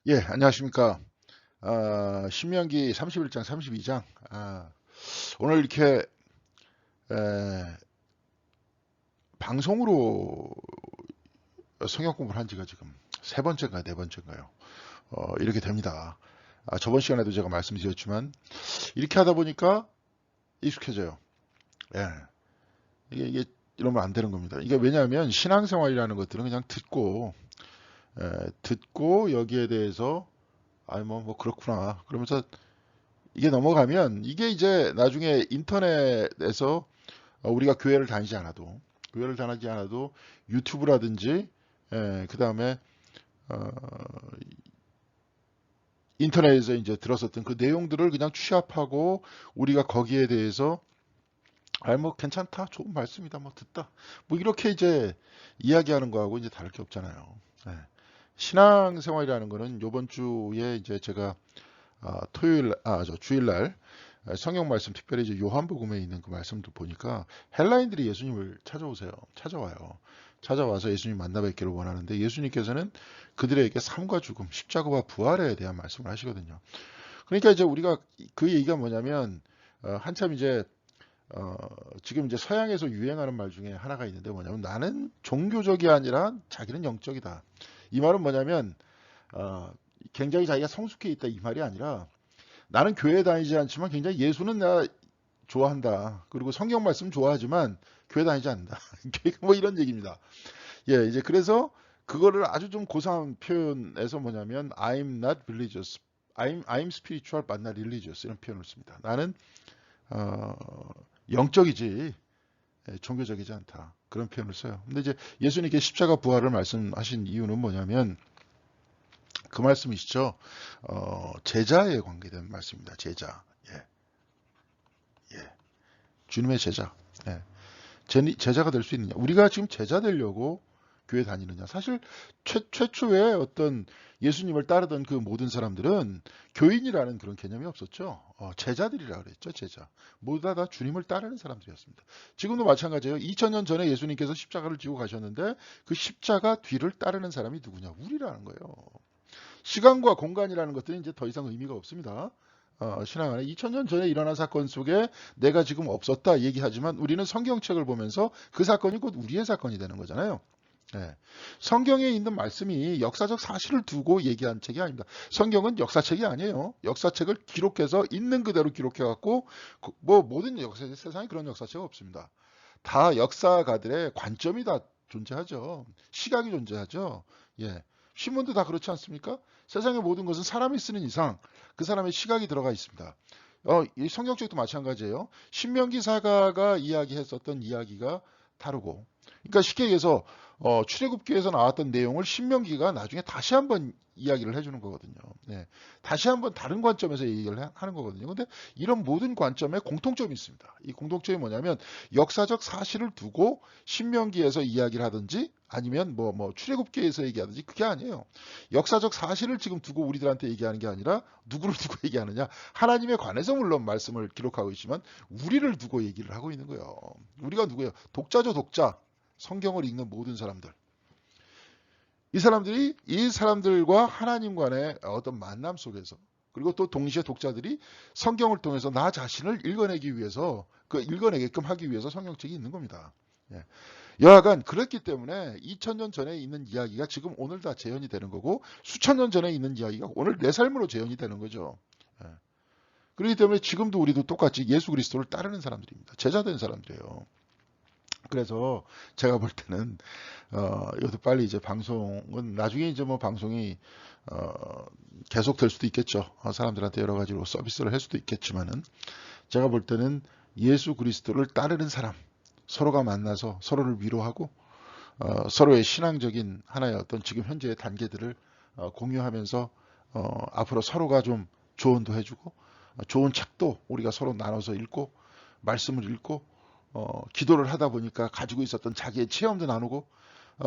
예, 안녕하십니까. 신명기 31장, 32장. 오늘 이렇게 에, 방송으로 성경 공부를 한 지가 지금 세 번째인가요, 네 번째인가요? 이렇게 됩니다. 저번 시간에도 제가 말씀드렸지만 이렇게 하다 보니까 익숙해져요. 예, 이게 이러면 안 되는 겁니다. 이게 왜냐하면 신앙생활이라는 것들은 그냥 듣고 여기에 대해서 뭐 그렇구나. 그러면서 이게 넘어가면 이게 이제 나중에 인터넷에서 우리가 교회를 다니지 않아도 유튜브라든지 그 다음에 어, 인터넷에서 이제 들었었던 그 내용들을 그냥 취합하고 우리가 거기에 대해서 뭐 괜찮다, 좋은 말씀이다, 뭐 듣다, 뭐 이렇게 이제 이야기하는 거하고 이제 다를 게 없잖아요. 예. 신앙생활이라는 거는 요번 주에 이제 제가 저 주일날 성경 말씀 특별히 이제 요한복음에 있는 그 말씀도 보니까 헬라인들이 예수님을 찾아와요. 찾아와서 예수님 만나 뵙기를 원하는데 예수님께서는 그들에게 삶과 죽음, 십자가와 부활에 대한 말씀을 하시거든요. 그러니까 이제 우리가 그 얘기가 뭐냐면 한참 이제 어, 지금 이제 서양에서 유행하는 말 중에 하나가 있는데 뭐냐면 나는 종교적이 아니라 자기는 영적이다. 이 말은 뭐냐면 어, 굉장히 자기가 성숙해 있다 이 말이 아니라 나는 교회 다니지 않지만 굉장히 예수는 나 좋아한다. 그리고 성경 말씀 좋아하지만 교회 다니지 않는다. 뭐 이런 얘기입니다. 예, 이제 그래서 그거를 아주 좀 고상한 표현에서 뭐냐면 I'm not religious. I'm spiritual but not religious 이런 표현을 씁니다. 나는 어, 영적이지 종교적이지 않다. 그런 표현을 써요. 근데 이제 예수님께 십자가 부활을 말씀하신 이유는 뭐냐면 그 말씀이시죠. 제자에 관계된 말씀입니다. 제자. 예, 예. 주님의 제자. 예. 제자가 될 수 있느냐? 우리가 지금 제자 되려고 교회 다니느냐? 사실 최초에 어떤 예수님을 따르던 그 모든 사람들은 교인이라는 그런 개념이 없었죠. 제자들이라 그랬죠. 제자. 모두 다 주님을 따르는 사람들이었습니다. 지금도 마찬가지예요. 2000년 전에 예수님께서 십자가를 지고 가셨는데 그 십자가 뒤를 따르는 사람이 누구냐? 우리라는 거예요. 시간과 공간이라는 것들은 이제 더 이상 의미가 없습니다. 신앙 안에 2000년 전에 일어난 사건 속에 내가 지금 없었다 얘기하지만 우리는 성경책을 보면서 그 사건이 곧 우리의 사건이 되는 거잖아요. 네. 성경에 있는 말씀이 역사적 사실을 두고 얘기한 책이 아닙니다. 성경은 역사책이 아니에요. 역사책을 기록해서 있는 그대로 기록해갖고 뭐 모든 세상에 그런 역사책 없습니다. 다 역사가들의 관점이 다 존재하죠. 시각이 존재하죠. 예. 신문도 다 그렇지 않습니까? 세상의 모든 것은 사람이 쓰는 이상 그 사람의 시각이 들어가 있습니다. 이 성경책도 마찬가지예요. 신명기 사가가 이야기했었던 이야기가 다르고, 그러니까 쉽게 얘기해서 출애굽기에서 나왔던 내용을 신명기가 나중에 다시 한번 이야기를 해주는 거거든요. 네. 다시 한번 다른 관점에서 얘기를 하는 거거든요. 근데 이런 모든 관점에 공통점이 있습니다. 이 공통점이 뭐냐면 역사적 사실을 두고 신명기에서 이야기를 하든지 아니면 뭐 출애굽기에서 얘기하든지 그게 아니에요. 역사적 사실을 지금 두고 우리들한테 얘기하는 게 아니라 누구를 두고 얘기하느냐? 하나님에 관해서 물론 말씀을 기록하고 있지만 우리를 두고 얘기를 하고 있는 거예요. 우리가 누구예요? 독자죠, 독자. 성경을 읽는 모든 사람들. 이 사람들과 하나님 간의 어떤 만남 속에서 그리고 또 동시에 독자들이 성경을 통해서 나 자신을 읽어내기 위해서 읽어내게끔 하기 위해서 성경책이 있는 겁니다. 예. 여하간 그렇기 때문에 2000년 전에 있는 이야기가 지금 오늘 다 재현이 되는 거고 수천 년 전에 있는 이야기가 오늘 내 삶으로 재현이 되는 거죠. 예. 그렇기 때문에 지금도 우리도 똑같이 예수 그리스도를 따르는 사람들입니다. 제자된 사람들이에요. 그래서 제가 볼 때는 이것도 빨리 이제 방송은 나중에 이제 뭐 방송이 계속 될 수도 있겠죠. 사람들한테 여러 가지로 서비스를 할 수도 있겠지만은 제가 볼 때는 예수 그리스도를 따르는 사람 서로가 만나서 서로를 위로하고 서로의 신앙적인 하나의 어떤 지금 현재의 단계들을 공유하면서 앞으로 서로가 좀 조언도 해주고 좋은 책도 우리가 서로 나눠서 읽고 말씀을 읽고 기도를 하다 보니까 가지고 있었던 자기의 체험도 나누고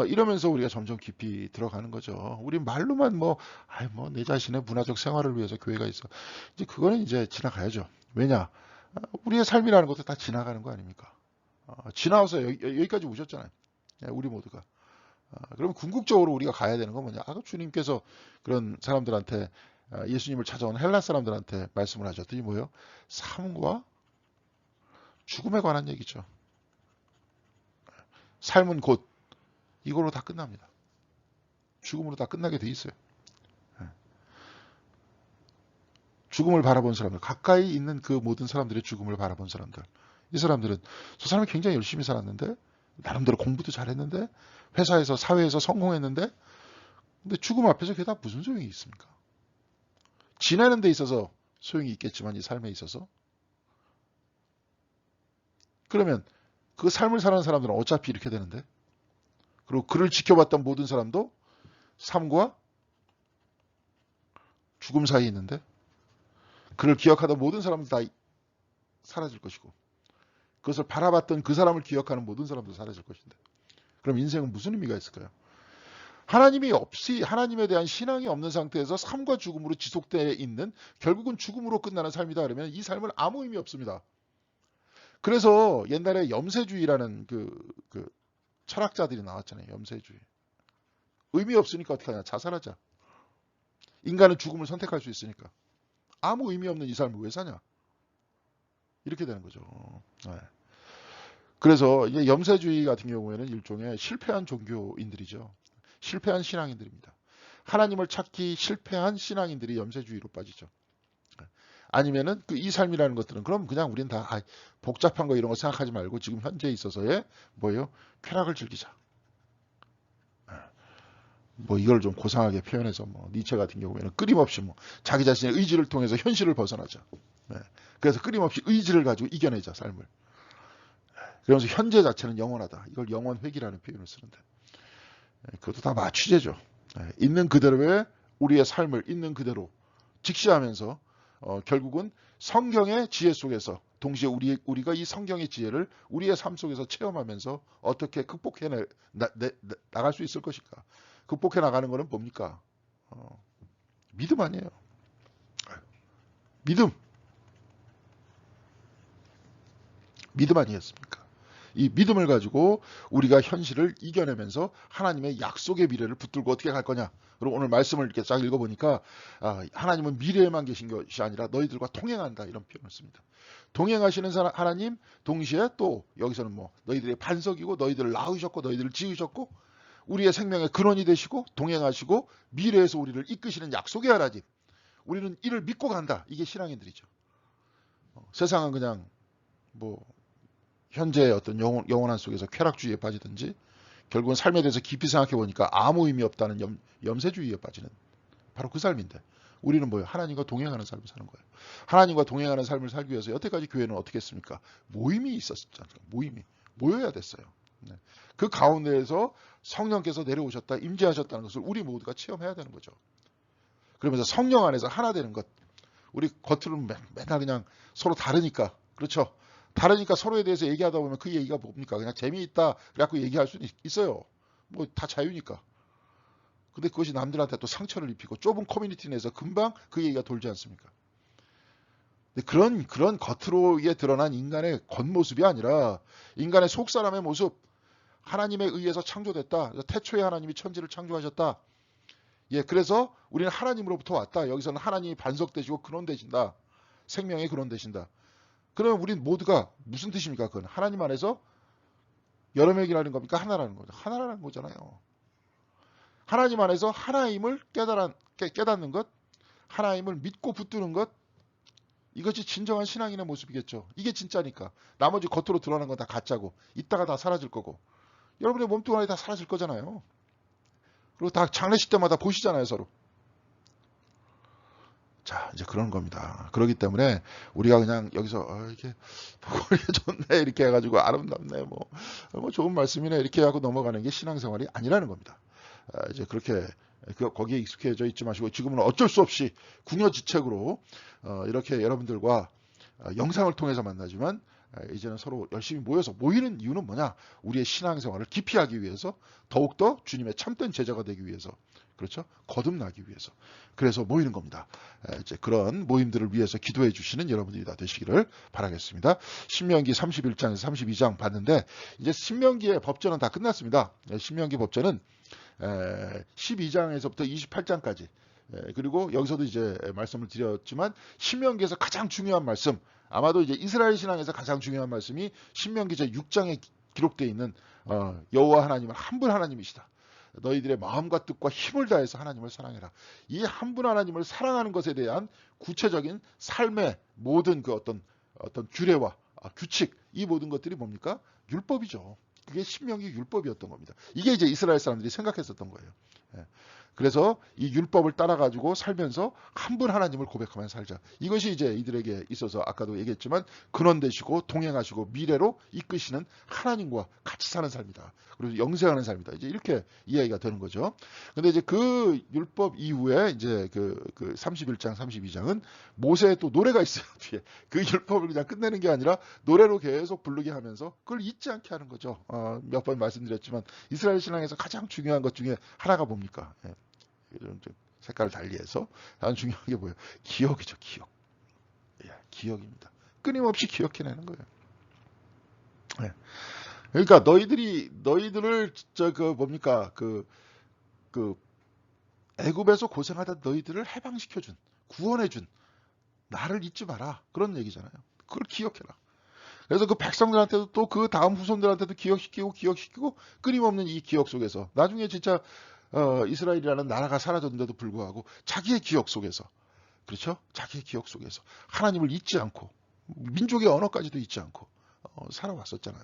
이러면서 우리가 점점 깊이 들어가는 거죠. 우리 말로만 뭐 내 자신의 문화적 생활을 위해서 교회가 있어. 이제 그거는 이제 지나가야죠. 왜냐? 우리의 삶이라는 것도 다 지나가는 거 아닙니까? 지나와서 여기까지 오셨잖아요. 예, 우리 모두가. 그러면 궁극적으로 우리가 가야 되는 건 뭐냐? 아까 주님께서 그런 사람들한테 예수님을 찾아온 헬라 사람들한테 말씀을 하셨더니 뭐예요? 삶과 죽음에 관한 얘기죠. 삶은 곧 이걸로 다 끝납니다. 죽음으로 다 끝나게 돼 있어요. 죽음을 바라본 사람들, 가까이 있는 그 모든 사람들의 죽음을 바라본 사람들. 이 사람들은 저 사람이 굉장히 열심히 살았는데 나름대로 공부도 잘했는데 회사에서 사회에서 성공했는데 근데 죽음 앞에서 그게 다 무슨 소용이 있습니까? 지내는 데 있어서 소용이 있겠지만 이 삶에 있어서 그러면 그 삶을 사는 사람들은 어차피 이렇게 되는데 그리고 그를 지켜봤던 모든 사람도 삶과 죽음 사이에 있는데 그를 기억하던 모든 사람들 다 사라질 것이고 그것을 바라봤던 그 사람을 기억하는 모든 사람도 사라질 것인데 그럼 인생은 무슨 의미가 있을까요? 하나님이 없이 하나님에 대한 신앙이 없는 상태에서 삶과 죽음으로 지속되어 있는 결국은 죽음으로 끝나는 삶이다 그러면 이 삶은 아무 의미 없습니다. 그래서 옛날에 염세주의라는 그 철학자들이 나왔잖아요. 염세주의. 의미 없으니까 어떻게 하냐. 자살하자. 인간은 죽음을 선택할 수 있으니까. 아무 의미 없는 이 삶을 왜 사냐. 이렇게 되는 거죠. 네. 그래서 이게 염세주의 같은 경우에는 일종의 실패한 종교인들이죠. 실패한 신앙인들입니다. 하나님을 찾기 실패한 신앙인들이 염세주의로 빠지죠. 아니면은 그 이 삶이라는 것들은 그럼 그냥 우린 다 복잡한 거 이런 거 생각하지 말고 지금 현재에 있어서의 뭐예요? 쾌락을 즐기자. 뭐 이걸 좀 고상하게 표현해서 뭐 니체 같은 경우에는 끊임없이 뭐 자기 자신의 의지를 통해서 현실을 벗어나자. 네. 그래서 끊임없이 의지를 가지고 이겨내자 삶을. 그러면서 현재 자체는 영원하다. 이걸 영원회귀라는 표현을 쓰는데 그것도 다 마취제죠. 있는 그대로의 우리의 삶을 있는 그대로 직시하면서 결국은 성경의 지혜 속에서 동시에 우리가 이 성경의 지혜를 우리의 삶 속에서 체험하면서 어떻게 극복해 나갈 수 있을 것인가. 극복해 나가는 것은 뭡니까? 믿음 아니에요. 믿음 아니겠습니까? 이 믿음을 가지고 우리가 현실을 이겨내면서 하나님의 약속의 미래를 붙들고 어떻게 갈 거냐. 그리고 오늘 말씀을 이렇게 쫙 읽어보니까 하나님은 미래에만 계신 것이 아니라 너희들과 동행한다 이런 표현을 씁니다. 동행하시는 하나님 동시에 또 여기서는 뭐 너희들의 반석이고 너희들을 낳으셨고 너희들을 지으셨고 우리의 생명의 근원이 되시고 동행하시고 미래에서 우리를 이끄시는 약속의 하나님. 우리는 이를 믿고 간다. 이게 신앙인들이죠. 세상은 그냥 뭐 현재의 어떤 영원한 속에서 쾌락주의에 빠지든지 결국은 삶에 대해서 깊이 생각해 보니까 아무 의미 없다는 염세주의에 빠지는 바로 그 삶인데 우리는 뭐예요? 하나님과 동행하는 삶을 사는 거예요. 하나님과 동행하는 삶을 살기 위해서 여태까지 교회는 어떻게 했습니까? 모임이 있었잖아요. 모임이 모여야 됐어요. 네. 그 가운데에서 성령께서 내려오셨다, 임재하셨다는 것을 우리 모두가 체험해야 되는 거죠. 그러면서 성령 안에서 하나 되는 것. 우리 겉으로는 맨날 그냥 서로 다르니까 그렇죠. 다르니까 서로에 대해서 얘기하다 보면 그 얘기가 뭡니까? 그냥 재미있다. 그래갖고 얘기할 수는 있어요. 뭐 다 자유니까. 근데 그것이 남들한테 또 상처를 입히고 좁은 커뮤니티 내에서 금방 그 얘기가 돌지 않습니까? 근데 그런 겉으로에 드러난 인간의 겉모습이 아니라 인간의 속사람의 모습. 하나님에 의해서 창조됐다. 태초에 하나님이 천지를 창조하셨다. 예, 그래서 우리는 하나님으로부터 왔다. 여기서는 하나님이 반석되시고 근원 되신다. 생명의 근원 되신다. 그러면 우린 모두가 무슨 뜻입니까? 그건 하나님 안에서 여러 명이라는 겁니까? 하나라는 거죠. 하나라는 거잖아요. 하나님 안에서 하나임을 깨닫는 것, 하나임을 믿고 붙드는 것, 이것이 진정한 신앙인의 모습이겠죠. 이게 진짜니까. 나머지 겉으로 드러나는 건 다 가짜고, 이따가 다 사라질 거고. 여러분의 몸뚱아리 다 사라질 거잖아요. 그리고 다 장례식 때마다 보시잖아요, 서로. 자, 이제 그런 겁니다. 그렇기 때문에 우리가 그냥 여기서 이렇게 보기 좋네 이렇게 해가지고 아름답네 뭐 좋은 말씀이네 이렇게 하고 넘어가는 게 신앙생활이 아니라는 겁니다. 이제 그렇게 거기에 익숙해져 있지 마시고 지금은 어쩔 수 없이 궁여지책으로 이렇게 여러분들과 영상을 통해서 만나지만 이제는 서로 열심히 모여서 모이는 이유는 뭐냐? 우리의 신앙생활을 깊이 하기 위해서 더욱더 주님의 참된 제자가 되기 위해서 그렇죠? 거듭나기 위해서. 그래서 모이는 겁니다. 이제 그런 모임들을 위해서 기도해 주시는 여러분들이 다 되시기를 바라겠습니다. 신명기 31장에서 32장 봤는데 이제 신명기의 법전은 다 끝났습니다. 신명기 법전은 12장에서부터 28장까지 그리고 여기서도 이제 말씀을 드렸지만 신명기에서 가장 중요한 말씀 아마도 이제 이스라엘 신앙에서 가장 중요한 말씀이 신명기 제6장에 기록되어 있는 여호와 하나님은 한 분 하나님이시다. 너희들의 마음과 뜻과 힘을 다해서 하나님을 사랑해라. 이 한 분 하나님을 사랑하는 것에 대한 구체적인 삶의 모든 그 어떤 규례와 규칙 이 모든 것들이 뭡니까? 율법이죠. 그게 신명기 율법이었던 겁니다. 이게 이제 이스라엘 사람들이 생각했었던 거예요. 그래서 이 율법을 따라 가지고 살면서 한 분 하나님을 고백하며 살자. 이것이 이제 이들에게 있어서 아까도 얘기했지만 근원 되시고 동행하시고 미래로 이끄시는 하나님과 같이 사는 삶이다. 그리고 영생하는 삶이다. 이제 이렇게 이야기가 되는 거죠. 근데 이제 그 율법 이후에 이제 그 31장, 32장은 모세의 또 노래가 있어요. 뒤에. 그 율법을 그냥 끝내는 게 아니라 노래로 계속 부르게 하면서 그걸 잊지 않게 하는 거죠. 몇 번 말씀드렸지만 이스라엘 신앙에서 가장 중요한 것 중에 하나가 뭡니까? 색깔을 달리해서 가장 중요한 게 뭐예요? 기억이죠. 기억. 기억입니다. 끊임없이 기억해내는 거예요. 그러니까 너희들을 뭡니까 애굽에서 고생하던 너희들을 해방시켜준 구원해준 나를 잊지 마라 그런 얘기잖아요. 그걸 기억해라. 그래서 그 백성들한테도 또 그 다음 후손들한테도 기억시키고 끊임없는 이 기억 속에서 나중에 진짜 이스라엘이라는 나라가 사라졌는데도 불구하고 자기의 기억 속에서 그렇죠? 자기의 기억 속에서 하나님을 잊지 않고 민족의 언어까지도 잊지 않고 살아왔었잖아요.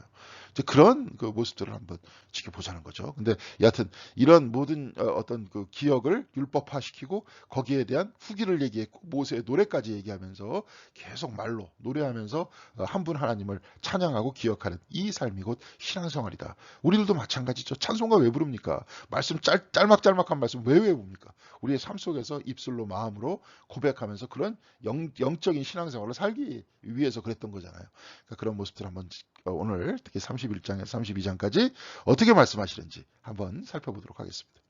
이제 그런 그 모습들을 한번 지켜보자는 거죠. 근데 여하튼 이런 모든 어떤 그 기억을 율법화시키고 거기에 대한 후기를 얘기했고 모세의 노래까지 얘기하면서 계속 말로 노래하면서 한 분 하나님을 찬양하고 기억하는 이 삶이 곧 신앙생활이다. 우리들도 마찬가지죠. 찬송가 왜 부릅니까? 말씀 짤막짤막한 말씀 왜 외웁니까? 우리의 삶 속에서 입술로 마음으로 고백하면서 그런 영적인 신앙생활을 살기 위해서 그랬던 거잖아요. 그러니까 그런 모습들 한번 오늘 특히 31장에서 32장까지 어떻게 말씀하시는지 한번 살펴보도록 하겠습니다.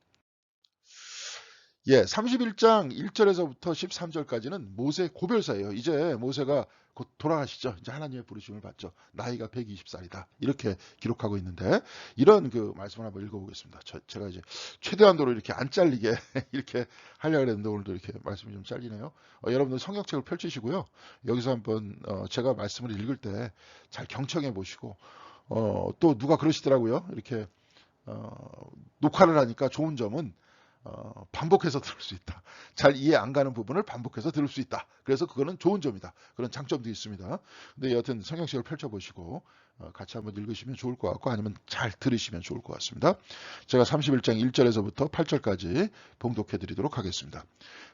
31장 1절에서부터 13절까지는 모세 고별사예요. 이제 모세가 곧 돌아가시죠. 이제 하나님의 부르심을 받죠. 나이가 120살이다. 이렇게 기록하고 있는데 이런 그 말씀을 한번 읽어보겠습니다. 제가 이제 최대한도로 이렇게 안 잘리게 이렇게 하려고 했는데 오늘도 이렇게 말씀이 좀 잘리네요. 여러분들 성경책을 펼치시고요. 여기서 한번 제가 말씀을 읽을 때 잘 경청해 보시고 또 누가 그러시더라고요. 이렇게 녹화를 하니까 좋은 점은 반복해서 들을 수 있다. 잘 이해 안 가는 부분을 반복해서 들을 수 있다. 그래서 그거는 좋은 점이다. 그런 장점도 있습니다. 근데 여하튼 성경책을 펼쳐보시고 같이 한번 읽으시면 좋을 것 같고 아니면 잘 들으시면 좋을 것 같습니다. 제가 31장 1절에서부터 8절까지 봉독해 드리도록 하겠습니다.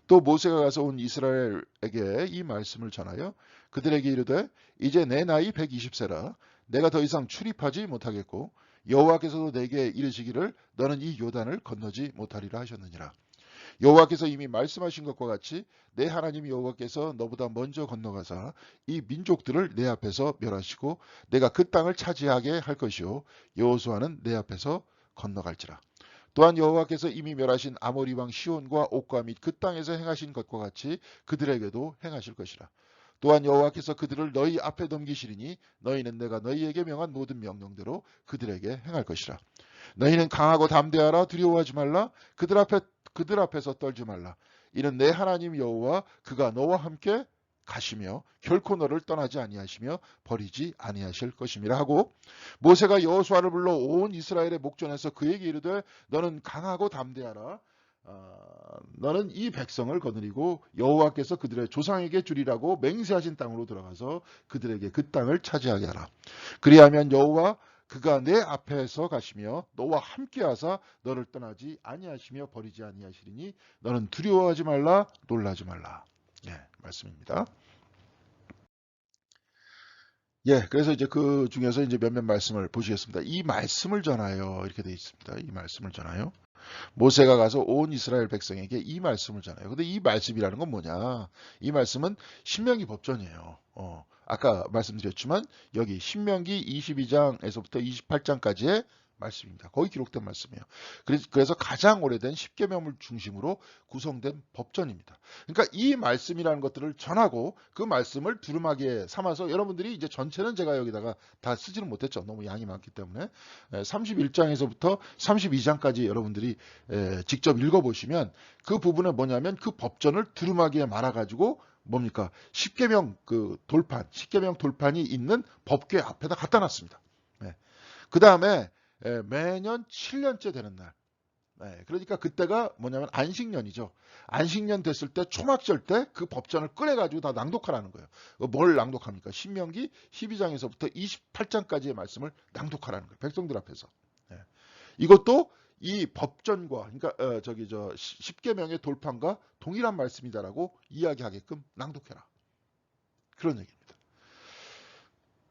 또 모세가 가서 온 이스라엘에게 이 말씀을 전하여 그들에게 이르되 이제 내 나이 120세라 내가 더 이상 출입하지 못하겠고 여호와께서도 내게 이르시기를 너는 이 요단을 건너지 못하리라 하셨느니라. 여호와께서 이미 말씀하신 것과 같이 내 하나님 여호와께서 너보다 먼저 건너가사 이 민족들을 내 앞에서 멸하시고 내가 그 땅을 차지하게 할 것이요 여호수아는 내 앞에서 건너갈지라. 또한 여호와께서 이미 멸하신 아모리 왕 시온과 옥과 및 그 땅에서 행하신 것과 같이 그들에게도 행하실 것이라. 또한 여호와께서 그들을 너희 앞에 넘기시리니 너희는 내가 너희에게 명한 모든 명령대로 그들에게 행할 것이라. 너희는 강하고 담대하라 두려워하지 말라 그들 앞에서 떨지 말라. 이는 내 하나님 여호와 그가 너와 함께 가시며 결코 너를 떠나지 아니하시며 버리지 아니하실 것임이라 하고 모세가 여호수아를 불러 온 이스라엘의 목전에서 그에게 이르되 너는 강하고 담대하라. 너는 이 백성을 거느리고 여호와께서 그들의 조상에게 주리라고 맹세하신 땅으로 들어가서 그들에게 그 땅을 차지하게 하라. 그리하면 여호와 그가 내 앞에서 가시며 너와 함께하사 너를 떠나지 아니하시며 버리지 아니하시리니 너는 두려워하지 말라 놀라지 말라. 말씀입니다. 그래서 이제 그 중에서 이제 몇몇 말씀을 보시겠습니다. 이 말씀을 전하여 이렇게 되어 있습니다. 이 말씀을 전하여 모세가 가서 온 이스라엘 백성에게 이 말씀을 전해요. 근데 이 말씀이라는 건 뭐냐? 이 말씀은 신명기 법전이에요. 아까 말씀드렸지만 여기 신명기 22장에서부터 28장까지의 말씀입니다. 거기 기록된 말씀이에요. 그래서 가장 오래된 십계명을 중심으로 구성된 법전입니다. 그러니까 이 말씀이라는 것들을 전하고 그 말씀을 두루마기에 삼아서 여러분들이 이제 전체는 제가 여기다가 다 쓰지는 못했죠. 너무 양이 많기 때문에 31장에서부터 32장까지 여러분들이 직접 읽어보시면 그 부분은 뭐냐면 그 법전을 두루마기에 말아가지고 뭡니까? 십계명 십계명 돌판이 있는 법궤 앞에다 갖다 놨습니다. 그 다음에 매년 7년째 되는 날. 그러니까 그때가 뭐냐면 안식년이죠. 안식년 됐을 때 초막절 때 그 법전을 꺼내가지고 다 낭독하라는 거예요. 뭘 낭독합니까? 신명기 12장에서부터 28장까지의 말씀을 낭독하라는 거예요. 백성들 앞에서. 이것도 이 법전과 그러니까 십계명의 돌판과 동일한 말씀이다라고 이야기하게끔 낭독해라. 그런 얘기입니다.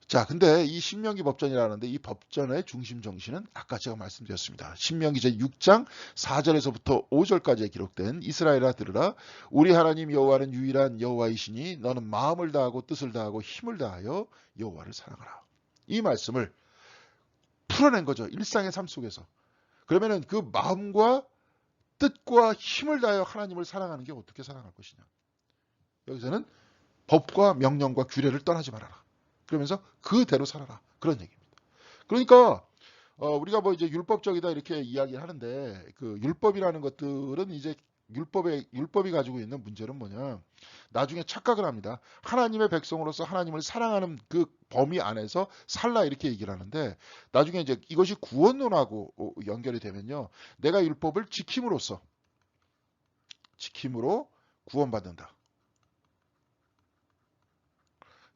자, 근데 이 신명기 법전이라는데 이 법전의 중심 정신은 아까 제가 말씀드렸습니다. 신명기 제6장 4절에서부터 5절까지 기록된 이스라엘아 들으라. 우리 하나님 여호와는 유일한 여호와이시니 너는 마음을 다하고 뜻을 다하고 힘을 다하여 여호와를 사랑하라. 이 말씀을 풀어낸 거죠. 일상의 삶 속에서. 그러면은 그 마음과 뜻과 힘을 다하여 하나님을 사랑하는 게 어떻게 사랑할 것이냐. 여기서는 법과 명령과 규례를 떠나지 말아라. 그러면서 그대로 살아라. 그런 얘기입니다. 그러니까 우리가 뭐 이제 율법적이다 이렇게 이야기를 하는데 그 율법이라는 것들은 이제 율법이 가지고 있는 문제는 뭐냐. 나중에 착각을 합니다. 하나님의 백성으로서 하나님을 사랑하는 그 범위 안에서 살라 이렇게 얘기를 하는데 나중에 이제 이것이 구원론하고 연결이 되면요. 내가 율법을 지킴으로 구원받는다.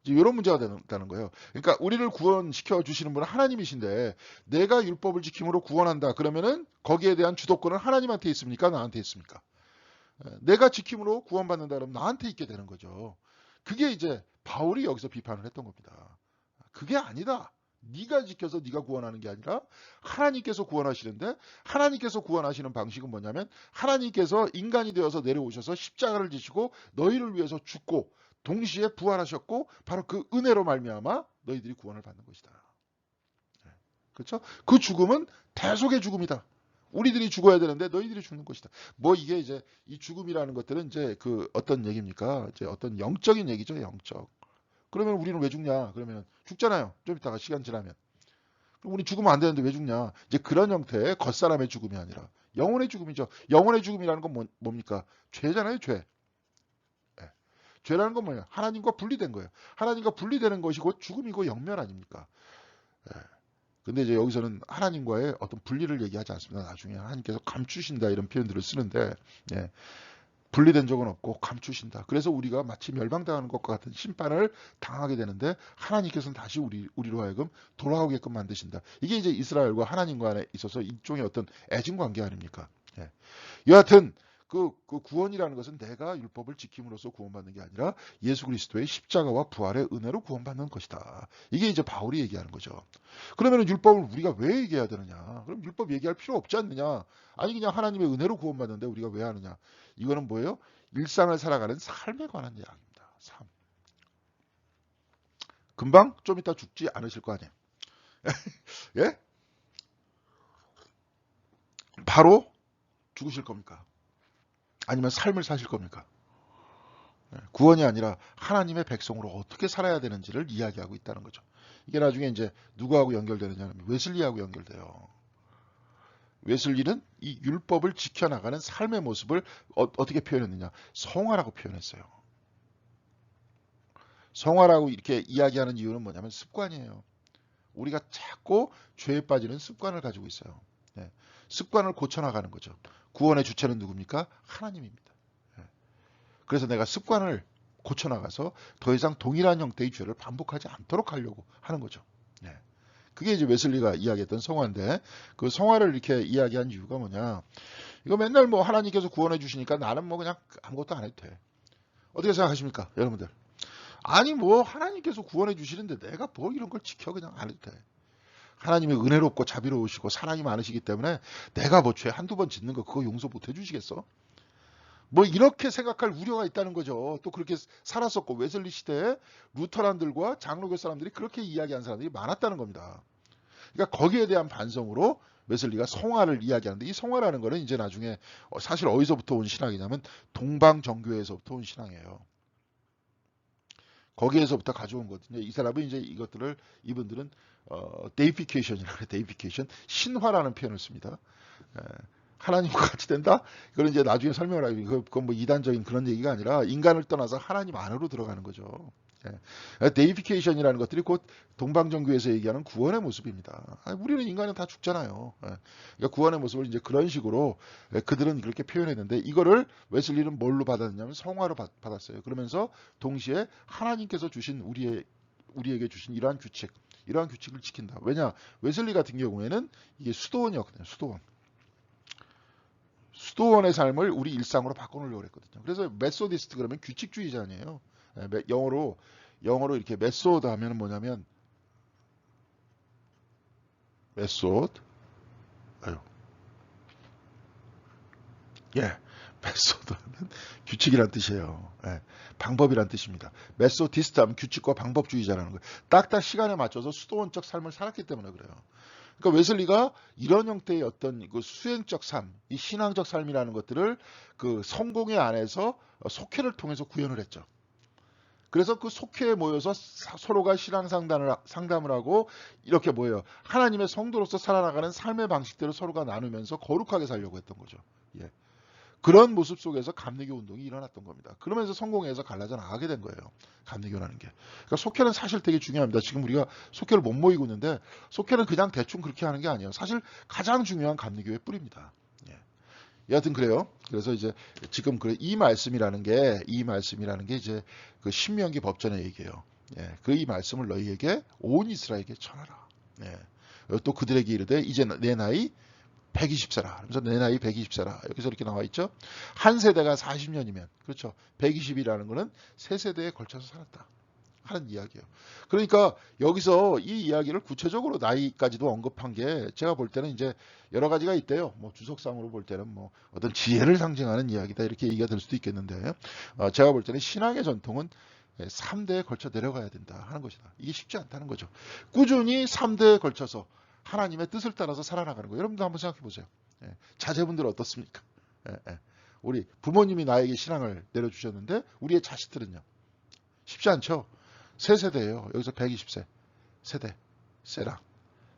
이런 문제가 된다는 거예요. 그러니까 우리를 구원시켜 주시는 분은 하나님이신데 내가 율법을 지킴으로 구원한다. 그러면은 거기에 대한 주도권은 하나님한테 있습니까? 나한테 있습니까? 내가 지킴으로 구원받는다 그러면 나한테 있게 되는 거죠. 그게 이제 바울이 여기서 비판을 했던 겁니다. 그게 아니다. 네가 지켜서 네가 구원하는 게 아니라 하나님께서 구원하시는데 하나님께서 구원하시는 방식은 뭐냐면 하나님께서 인간이 되어서 내려오셔서 십자가를 지시고 너희를 위해서 죽고 동시에 부활하셨고 바로 그 은혜로 말미암아 너희들이 구원을 받는 것이다. 그렇죠? 그 죽음은 대속의 죽음이다. 우리들이 죽어야 되는데 너희들이 죽는 것이다. 뭐 이게 이제 이 죽음이라는 것들은 이제 그 어떤 얘기입니까? 이제 어떤 영적인 얘기죠, 영적. 그러면 우리는 왜 죽냐? 그러면 죽잖아요. 좀 이따가 시간 지나면. 그럼 우리 죽으면 안 되는데 왜 죽냐? 이제 그런 형태의 겉사람의 죽음이 아니라 영혼의 죽음이죠. 영혼의 죽음이라는 건 뭡니까? 죄잖아요, 죄. 죄라는 건 뭐예요? 하나님과 분리된 거예요. 하나님과 분리되는 것이 곧 죽음이고 영면 아닙니까? 근데 이제 여기서는 하나님과의 어떤 분리를 얘기하지 않습니다. 나중에 하나님께서 감추신다 이런 표현들을 쓰는데 분리된 적은 없고 감추신다. 그래서 우리가 마치 멸망당하는 것과 같은 심판을 당하게 되는데 하나님께서는 다시 우리로 하여금 돌아오게끔 만드신다. 이게 이제 이스라엘과 하나님 간에 있어서 일종의 어떤 애증 관계 아닙니까? 여하튼 그 구원이라는 것은 내가 율법을 지킴으로써 구원받는 게 아니라 예수 그리스도의 십자가와 부활의 은혜로 구원받는 것이다. 이게 이제 바울이 얘기하는 거죠. 그러면 율법을 우리가 왜 얘기해야 되느냐? 그럼 율법 얘기할 필요 없지 않느냐? 아니 그냥 하나님의 은혜로 구원받는데 우리가 왜 하느냐? 이거는 뭐예요? 일상을 살아가는 삶에 관한 이야기입니다. 삶. 금방 좀 이따 죽지 않으실 거 아니에요? 예? 바로 죽으실 겁니까? 아니면 삶을 사실 겁니까? 구원이 아니라 하나님의 백성으로 어떻게 살아야 되는지를 이야기하고 있다는 거죠. 이게 나중에 이제 누구하고 연결되느냐면 웨슬리하고 연결돼요. 웨슬리는 이 율법을 지켜나가는 삶의 모습을 어떻게 표현했느냐? 성화라고 표현했어요. 성화라고 이렇게 이야기하는 이유는 뭐냐면 습관이에요. 우리가 자꾸 죄에 빠지는 습관을 가지고 있어요. 습관을 고쳐나가는 거죠. 구원의 주체는 누굽니까? 하나님입니다. 그래서 내가 습관을 고쳐나가서 더 이상 동일한 형태의 죄를 반복하지 않도록 하려고 하는 거죠. 그게 이제 웨슬리가 이야기했던 성화인데 그 성화를 이렇게 이야기한 이유가 뭐냐. 이거 맨날 뭐 하나님께서 구원해 주시니까 나는 뭐 그냥 아무것도 안 해도 돼. 어떻게 생각하십니까? 여러분들. 아니 뭐 하나님께서 구원해 주시는데 내가 뭐 이런 걸 지켜 그냥 안 해도 돼. 하나님이 은혜롭고 자비로우시고 사랑이 많으시기 때문에 내가 뭐 죄 한두 번 짓는 거 그거 용서 못 해주시겠어? 뭐 이렇게 생각할 우려가 있다는 거죠. 또 그렇게 살았었고 웨슬리 시대에 루터란들과 장로교 사람들이 그렇게 이야기한 사람들이 많았다는 겁니다. 그러니까 거기에 대한 반성으로 웨슬리가 성화를 이야기하는데 이 성화라는 거는 이제 나중에 사실 어디서부터 온 신앙이냐면 동방정교회에서부터 온 신앙이에요. 거기에서부터 가져온 거거든요. 이 사람은 이제 이것들을 이분들은 데이피케이션이라고 해요. 데이피케이션 신화라는 표현을 씁니다. 에, 하나님과 같이 된다? 이걸 이제 나중에 설명을 하기 그건 뭐 이단적인 그런 얘기가 아니라 인간을 떠나서 하나님 안으로 들어가는 거죠. 데이피케이션이라는 것들이 곧 동방정교에서 얘기하는 구원의 모습입니다. 우리는 인간은 다 죽잖아요. 그러니까 구원의 모습을 이제 그런 식으로 그들은 그렇게 표현했는데 이거를 웨슬리는 뭘로 받았냐면 성화로 받았어요. 그러면서 동시에 하나님께서 주신 우리에게 주신 이러한 규칙을 지킨다. 왜냐? 웨슬리 같은 경우에는 이게 수도원이었거든요. 수도원의 삶을 우리 일상으로 바꿔놓으려고 했거든요. 그래서 메소디스트 그러면 규칙주의자네요. 영어로 이렇게 메소드 하면 뭐냐면 메소드 메소드는 규칙이란 뜻이에요. 방법이란 뜻입니다. 메소디스트 하면 규칙과 방법주의자라는 거예요. 딱딱 시간에 맞춰서 수도원적 삶을 살았기 때문에 그래요. 그러니까 웨슬리가 이런 형태의 어떤 그 수행적 삶, 이 신앙적 삶이라는 것들을 그 성공의 안에서 속회를 통해서 구현을 했죠. 그래서 그 속회에 모여서 서로가 신앙 상담을 하고 이렇게 모여요. 하나님의 성도로서 살아나가는 삶의 방식들을 서로가 나누면서 거룩하게 살려고 했던 거죠. 예. 그런 모습 속에서 감리교 운동이 일어났던 겁니다. 그러면서 성공해서 갈라져 나가게 된 거예요. 감리교라는 게. 그러니까 속회는 사실 되게 중요합니다. 지금 우리가 속회를 못 모이고 있는데 속회는 그냥 대충 그렇게 하는 게 아니에요. 사실 가장 중요한 감리교의 뿌리입니다. 예. 여하튼 그래요. 그래서 이제 지금 이 말씀이라는 게 이제 그 신명기 법전의 얘기예요. 예. 그 이 말씀을 너희에게 온 이스라엘에게 전하라. 예. 또 그들에게 이르되 이제 내 나이 120세라. 그래서 내 나이 120세라. 여기서 이렇게 나와 있죠. 한 세대가 40년이면 그렇죠. 120이라는 거는 세 세대에 걸쳐서 살았다 하는 이야기예요. 그러니까 여기서 이 이야기를 구체적으로 나이까지도 언급한 게 제가 볼 때는 이제 여러 가지가 있대요. 뭐 주석상으로 볼 때는 뭐 어떤 지혜를 상징하는 이야기다 이렇게 얘기가 될 수도 있겠는데 제가 볼 때는 신앙의 전통은 3대에 걸쳐 내려가야 된다 하는 것이다. 이게 쉽지 않다는 거죠. 꾸준히 3대에 걸쳐서 하나님의 뜻을 따라서 살아나가는 거예요. 여러분도 한번 생각해 보세요. 자제분들 어떻습니까? 우리 부모님이 나에게 신앙을 내려주셨는데 우리의 자식들은요. 쉽지 않죠. 세 세대예요. 여기서 120세 세랑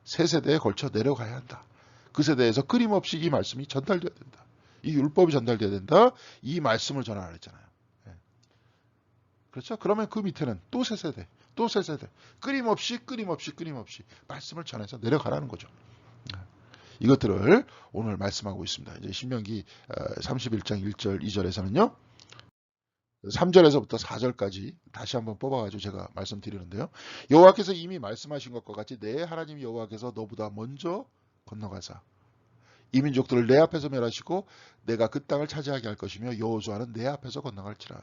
세 세대에 걸쳐 내려가야 한다. 그 세대에서 끊임없이 이 말씀이 전달돼야 된다. 이 율법이 전달돼야 된다. 이 말씀을 전하라 했잖아요. 그렇죠? 그러면 그 밑에는 또 세 세대, 또 세 세대 끊임없이 말씀을 전해서 내려가라는 거죠. 이것들을 오늘 말씀하고 있습니다. 이제 신명기 31장 1절 2절에서는요. 3절에서부터 4절까지 다시 한번 뽑아가지고 제가 말씀드리는데요. 여호와께서 이미 말씀하신 것과 같이 내 하나님 여호와께서 너보다 먼저 건너가사 이 민족들을 내 앞에서 멸하시고 내가 그 땅을 차지하게 할 것이며 여호수아는 내 앞에서 건너갈지라.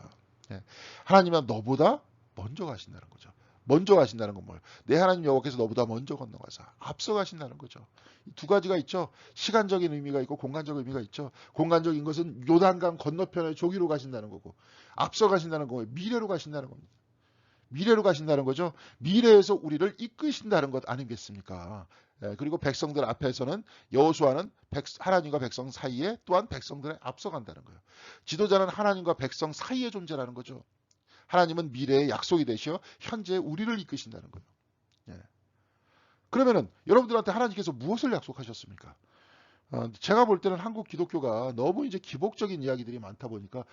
하나님은 너보다 먼저 가신다는 거죠. 먼저 가신다는 건 뭐예요? 내 하나님 여호와께서 너보다 먼저 건너가사 앞서 가신다는 거죠. 두 가지가 있죠. 시간적인 의미가 있고 공간적 의미가 있죠. 공간적인 것은 요단강 건너편의 조기로 가신다는 거고 앞서 가신다는 거예요. 미래로 가신다는 겁니다. 미래로 가신다는 거죠. 미래에서 우리를 이끄신다는 것 아니겠습니까? 그리고 백성들 앞에서는 여호수아는 하나님과 백성 사이에 또한 백성들에 앞서간다는 거예요. 지도자는 하나님과 백성 사이의 존재라는 거죠. 하나님은 미래의 약속이 되시어 현재 우리를 이끄신다는 거예요. 그러면은 여러분들한테 하나님께서 무엇을 약속하셨습니까? 제가 볼 때는 한국 기독교가 너무 이제 기복적인 이야기들이 많다 보니까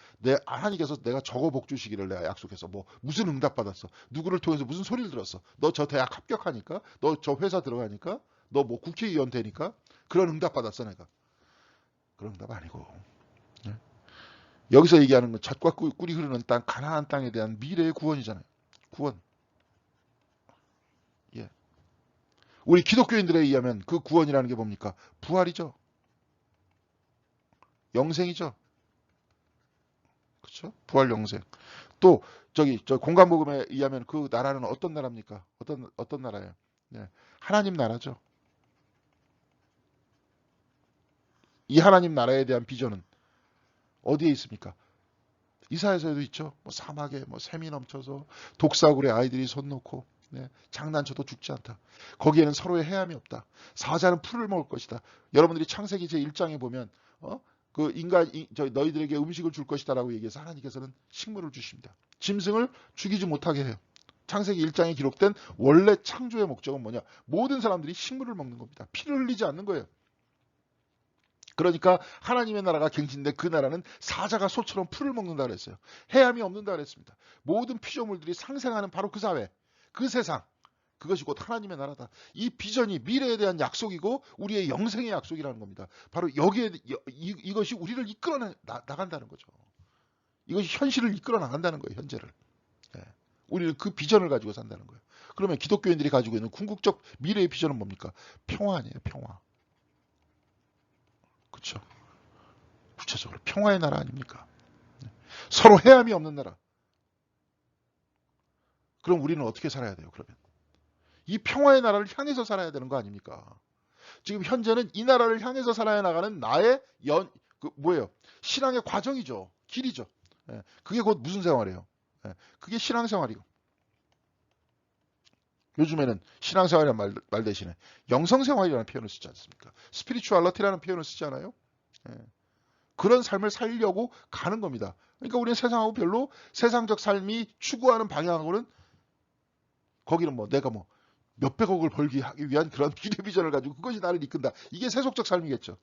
하나님께서 내가 저거 복 주시기를 내가 약속해서 뭐 무슨 응답 받았어. 누구를 통해서 무슨 소리를 들었어. 너 저 대학 합격하니까. 너 저 회사 들어가니까. 너 뭐 국회의원 되니까. 그런 응답 받았어 내가. 그런 응답 아니고. 여기서 얘기하는 건 젖과 꿀이 흐르는 땅 가나안 땅에 대한 미래의 구원이잖아요. 구원. 예. 우리 기독교인들에 의하면 그 구원이라는 게 뭡니까? 부활이죠. 영생이죠. 그렇죠? 부활 영생. 또 저 공간복음에 의하면 그 나라는 어떤 나라입니까? 어떤 나라예요? 하나님 나라죠. 이 하나님 나라에 대한 비전은 어디에 있습니까? 이사야서에도 있죠. 뭐 사막에 뭐 샘이 넘쳐서 독사굴에 아이들이 손 놓고 네, 장난쳐도 죽지 않다. 거기에는 서로의 해함이 없다. 사자는 풀을 먹을 것이다. 여러분들이 창세기 제1장에 보면 그 너희들에게 음식을 줄 것이다라고 얘기해서 하나님께서는 식물을 주십니다. 짐승을 죽이지 못하게 해요. 창세기 1장에 기록된 원래 창조의 목적은 뭐냐? 모든 사람들이 식물을 먹는 겁니다. 피를 흘리지 않는 거예요. 그러니까 하나님의 나라가 갱신돼 그 나라는 사자가 소처럼 풀을 먹는다 그랬어요. 해함이 없는다 그랬습니다. 모든 피조물들이 상생하는 바로 그 사회, 그 세상, 그것이 곧 하나님의 나라다. 이 비전이 미래에 대한 약속이고 우리의 영생의 약속이라는 겁니다. 바로 여기에 이것이 우리를 이끌어 나간다는 거죠. 이것이 현실을 이끌어 나간다는 거예요. 현재를. 예. 우리는 그 비전을 가지고 산다는 거예요. 그러면 기독교인들이 가지고 있는 궁극적 미래의 비전은 뭡니까? 평화 아니에요. 평화. 그렇죠. 구체적으로 평화의 나라 아닙니까? 서로 해함이 없는 나라. 그럼 우리는 어떻게 살아야 돼요? 그러면 이 평화의 나라를 향해서 살아야 되는 거 아닙니까? 지금 현재는 이 나라를 향해서 살아야 나가는 나의 뭐예요? 신앙의 과정이죠. 길이죠. 예, 그게 곧 무슨 생활이에요? 예, 그게 신앙생활이고. 요즘에는 신앙생활이라는 말 대신에 영성생활이라는 표현을 쓰지 않습니까? 스피리추얼러티라는 표현을 쓰지 않아요? 예, 그런 삶을 살려고 가는 겁니다. 그러니까 우리는 세상하고 별로 세상적 삶이 추구하는 방향하고는 거기는 내가 몇백억을 벌기 하기 위한 그런 미래 비전을 가지고 그것이 나를 이끈다. 이게 세속적 삶이겠죠.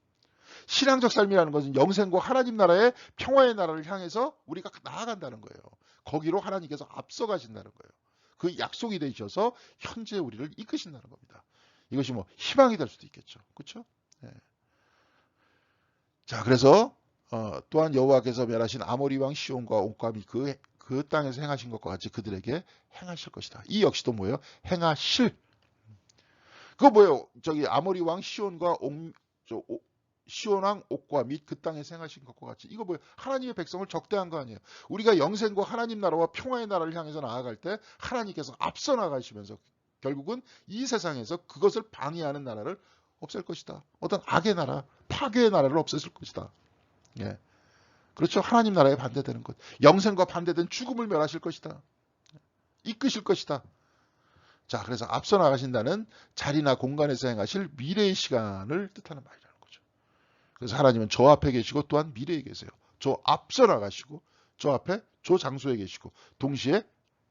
신앙적 삶이라는 것은 영생과 하나님 나라의 평화의 나라를 향해서 우리가 나아간다는 거예요. 거기로 하나님께서 앞서가신다는 거예요. 그 약속이 되셔서 현재 우리를 이끄신다는 겁니다. 이것이 희망이 될 수도 있겠죠. 그렇죠? 네. 자, 그래서 또한 여호와께서 멸하신 아모리 왕 시온과 옥감이 그 땅에서 행하신 것과 같이 그들에게 행하실 것이다. 이 역시도 뭐예요? 행하실. 그거 뭐예요? 아모리 왕 시온과 시온 왕 옥과 및 그 땅에서 행하신 것과 같이 이거 뭐예요? 하나님의 백성을 적대한 거 아니에요? 우리가 영생과 하나님 나라와 평화의 나라를 향해서 나아갈 때 하나님께서 앞서 나가시면서 결국은 이 세상에서 그것을 방해하는 나라를 없앨 것이다. 어떤 악의 나라, 파괴의 나라를 없애실 것이다. 예. 그렇죠. 하나님 나라에 반대되는 것. 영생과 반대된 죽음을 멸하실 것이다. 이끄실 것이다. 자, 그래서 앞서 나가신다는 자리나 공간에서 행하실 미래의 시간을 뜻하는 말이라는 거죠. 그래서 하나님은 저 앞에 계시고 또한 미래에 계세요. 저 앞서 나가시고 저 앞에 저 장소에 계시고 동시에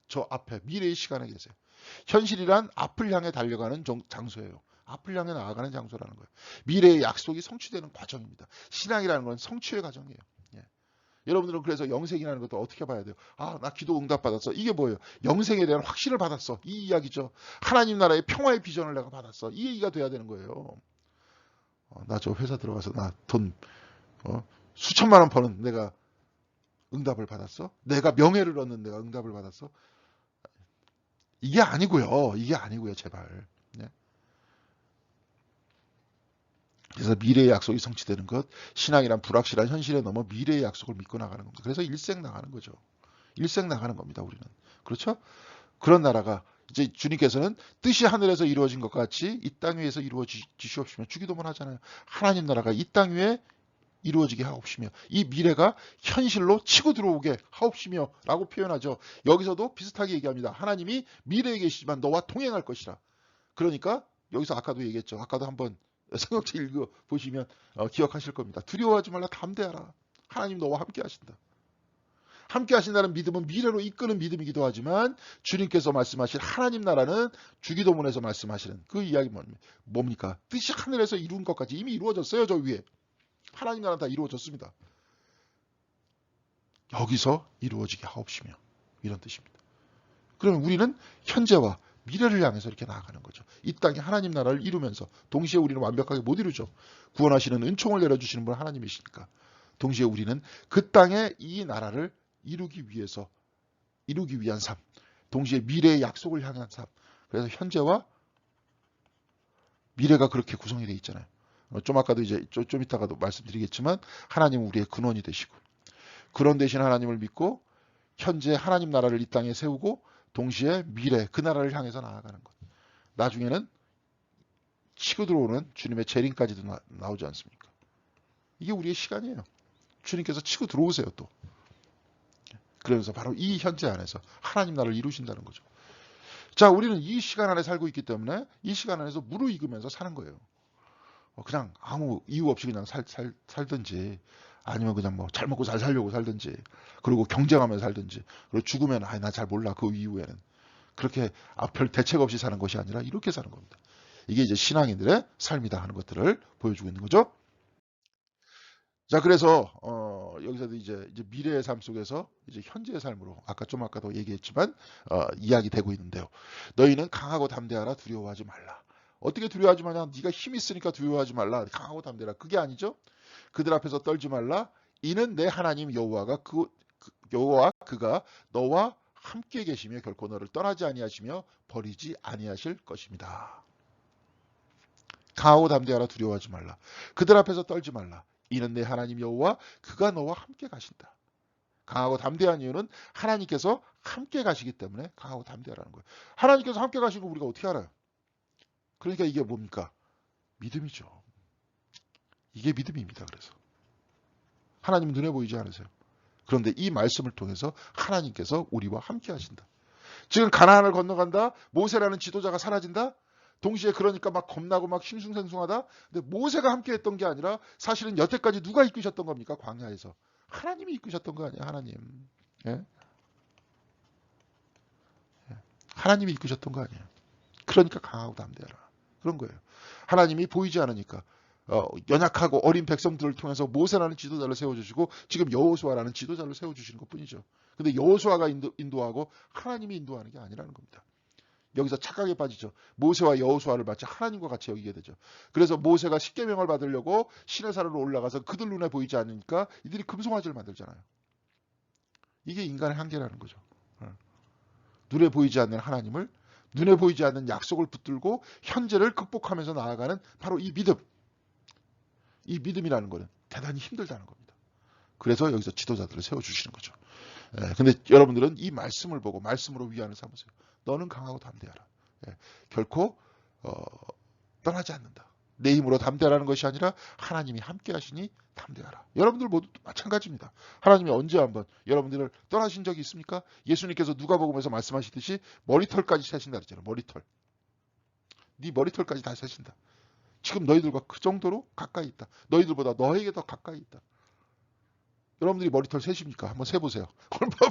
저 앞에 미래의 시간에 계세요. 현실이란 앞을 향해 달려가는 장소예요. 앞을 향해 나아가는 장소라는 거예요. 미래의 약속이 성취되는 과정입니다. 신앙이라는 건 성취의 과정이에요. 예. 여러분들은 그래서 영생이라는 것도 어떻게 봐야 돼요? 아, 나 기도 응답 받았어. 이게 뭐예요? 영생에 대한 확신을 받았어. 이 이야기죠. 하나님 나라의 평화의 비전을 내가 받았어. 이 얘기가 돼야 되는 거예요. 나 저 회사 들어가서 나 돈 수천만 원 버는 내가 응답을 받았어? 내가 명예를 얻는 내가 응답을 받았어? 이게 아니고요. 이게 아니고요. 제발. 네. 그래서 미래의 약속이 성취되는 것, 신앙이란 불확실한 현실에 넘어 미래의 약속을 믿고 나가는 겁니다. 그래서 일생 나가는 거죠. 일생 나가는 겁니다. 우리는. 그렇죠? 그런 나라가 이제 주님께서는 뜻이 하늘에서 이루어진 것 같이 이 땅 위에서 이루어지시옵시며 주기도문 하잖아요. 하나님 나라가 이 땅 위에 이루어지게 하옵시며 이 미래가 현실로 치고 들어오게 하옵시며 라고 표현하죠. 여기서도 비슷하게 얘기합니다. 하나님이 미래에 계시지만 너와 동행할 것이라. 그러니까 여기서 아까도 얘기했죠. 아까도 한번 성경책 읽어보시면 기억하실 겁니다. 두려워하지 말라 담대하라. 하나님 너와 함께 하신다. 함께 하신다는 믿음은 미래로 이끄는 믿음이기도 하지만 주님께서 말씀하신 하나님 나라는 주기도문에서 말씀하시는 그 이야기 뭡니까? 뜻이 하늘에서 이룬 것까지 이미 이루어졌어요. 저 위에. 하나님 나라는 다 이루어졌습니다. 여기서 이루어지게 하옵시며 이런 뜻입니다. 그러면 우리는 현재와 미래를 향해서 이렇게 나아가는 거죠. 이 땅에 하나님 나라를 이루면서 동시에 우리는 완벽하게 못 이루죠. 구원하시는 은총을 내려주시는 분은 하나님이시니까. 동시에 우리는 그 땅에 이 나라를 이루기 위한 삶. 동시에 미래의 약속을 향한 삶. 그래서 현재와 미래가 그렇게 구성이 되어 있잖아요. 좀 아까도 이제 좀 이따가도 말씀드리겠지만 하나님은 우리의 근원이 되시고 그런 대신 하나님을 믿고 현재 하나님 나라를 이 땅에 세우고 동시에 미래 그 나라를 향해서 나아가는 것. 나중에는 치고 들어오는 주님의 재림까지도 나오지 않습니까? 이게 우리의 시간이에요. 주님께서 치고 들어오세요 또. 그러면서 바로 이 현재 안에서 하나님 나라를 이루신다는 거죠. 자, 우리는 이 시간 안에 살고 있기 때문에 이 시간 안에서 무르익으면서 사는 거예요. 그냥 아무 이유 없이 그냥 살든지, 아니면 그냥 뭐 잘 먹고 잘 살려고 살든지, 그리고 경쟁하면서 살든지, 그리고 죽으면 나 잘 몰라 그 이후에는, 그렇게 별 대책 없이 사는 것이 아니라 이렇게 사는 겁니다. 이게 이제 신앙인들의 삶이다 하는 것들을 보여주고 있는 거죠. 자, 그래서 여기서도 이제 미래의 삶 속에서 이제 현재의 삶으로 아까도 얘기했지만 이야기되고 있는데요. 너희는 강하고 담대하라, 두려워하지 말라. 어떻게 두려워하지 마냐? 네가 힘 있으니까 두려워하지 말라. 강하고 담대하라. 그게 아니죠. 그들 앞에서 떨지 말라. 이는 내 하나님 여호와가 여호와 그가 너와 함께 계시며 결코 너를 떠나지 아니하시며 버리지 아니하실 것입니다. 강하고 담대하라, 두려워하지 말라. 그들 앞에서 떨지 말라. 이는 내 하나님 여호와 그가 너와 함께 가신다. 강하고 담대한 이유는 하나님께서 함께 가시기 때문에 강하고 담대하라는 거예요. 하나님께서 함께 가시는 거 우리가 어떻게 알아요? 그러니까 이게 뭡니까? 믿음이죠. 이게 믿음입니다. 그래서 하나님은 눈에 보이지 않으세요. 그런데 이 말씀을 통해서 하나님께서 우리와 함께 하신다. 지금 가나안을 건너간다. 모세라는 지도자가 사라진다. 동시에 그러니까 막 겁나고 막 싱숭생숭하다. 근데 모세가 함께 했던 게 아니라 사실은 여태까지 누가 이끄셨던 겁니까? 광야에서. 하나님이 이끄셨던 거 아니에요. 하나님. 예? 하나님이 이끄셨던 거 아니에요. 그러니까 강하고 담대하라. 그런 거예요. 하나님이 보이지 않으니까 연약하고 어린 백성들을 통해서 모세라는 지도자를 세워주시고 지금 여호수아라는 지도자를 세워주시는 것뿐이죠. 근데 여호수아가 인도하고 하나님이 인도하는 게 아니라는 겁니다. 여기서 착각에 빠지죠. 모세와 여호수아를 마치 하나님과 같이 여기게 되죠. 그래서 모세가 십계명을 받으려고 시내산으로 올라가서 그들 눈에 보이지 않으니까 이들이 금송아지를 만들잖아요. 이게 인간의 한계라는 거죠. 눈에 보이지 않는 하나님을, 눈에 보이지 않는 약속을 붙들고 현재를 극복하면서 나아가는 바로 이 믿음. 이 믿음이라는 것은 대단히 힘들다는 겁니다. 그래서 여기서 지도자들을 세워주시는 거죠. 근데 여러분들은 이 말씀을 보고 말씀으로 위안을 삼으세요. 너는 강하고 담대하라. 결코 떠나지 않는다. 내 힘으로 담대하라는 것이 아니라 하나님이 함께 하시니 담대하라. 여러분들 모두 마찬가지입니다. 하나님이 언제 한번 여러분들을 떠나신 적이 있습니까? 예수님께서 누가복음에서 말씀하시듯이 머리털까지 세신다 그랬잖아요. 머리털. 네 머리털까지 다 세신다. 지금 너희들과 그 정도로 가까이 있다. 너희들보다 너에게 더 가까이 있다. 여러분들이 머리털 세십니까? 한번 세보세요.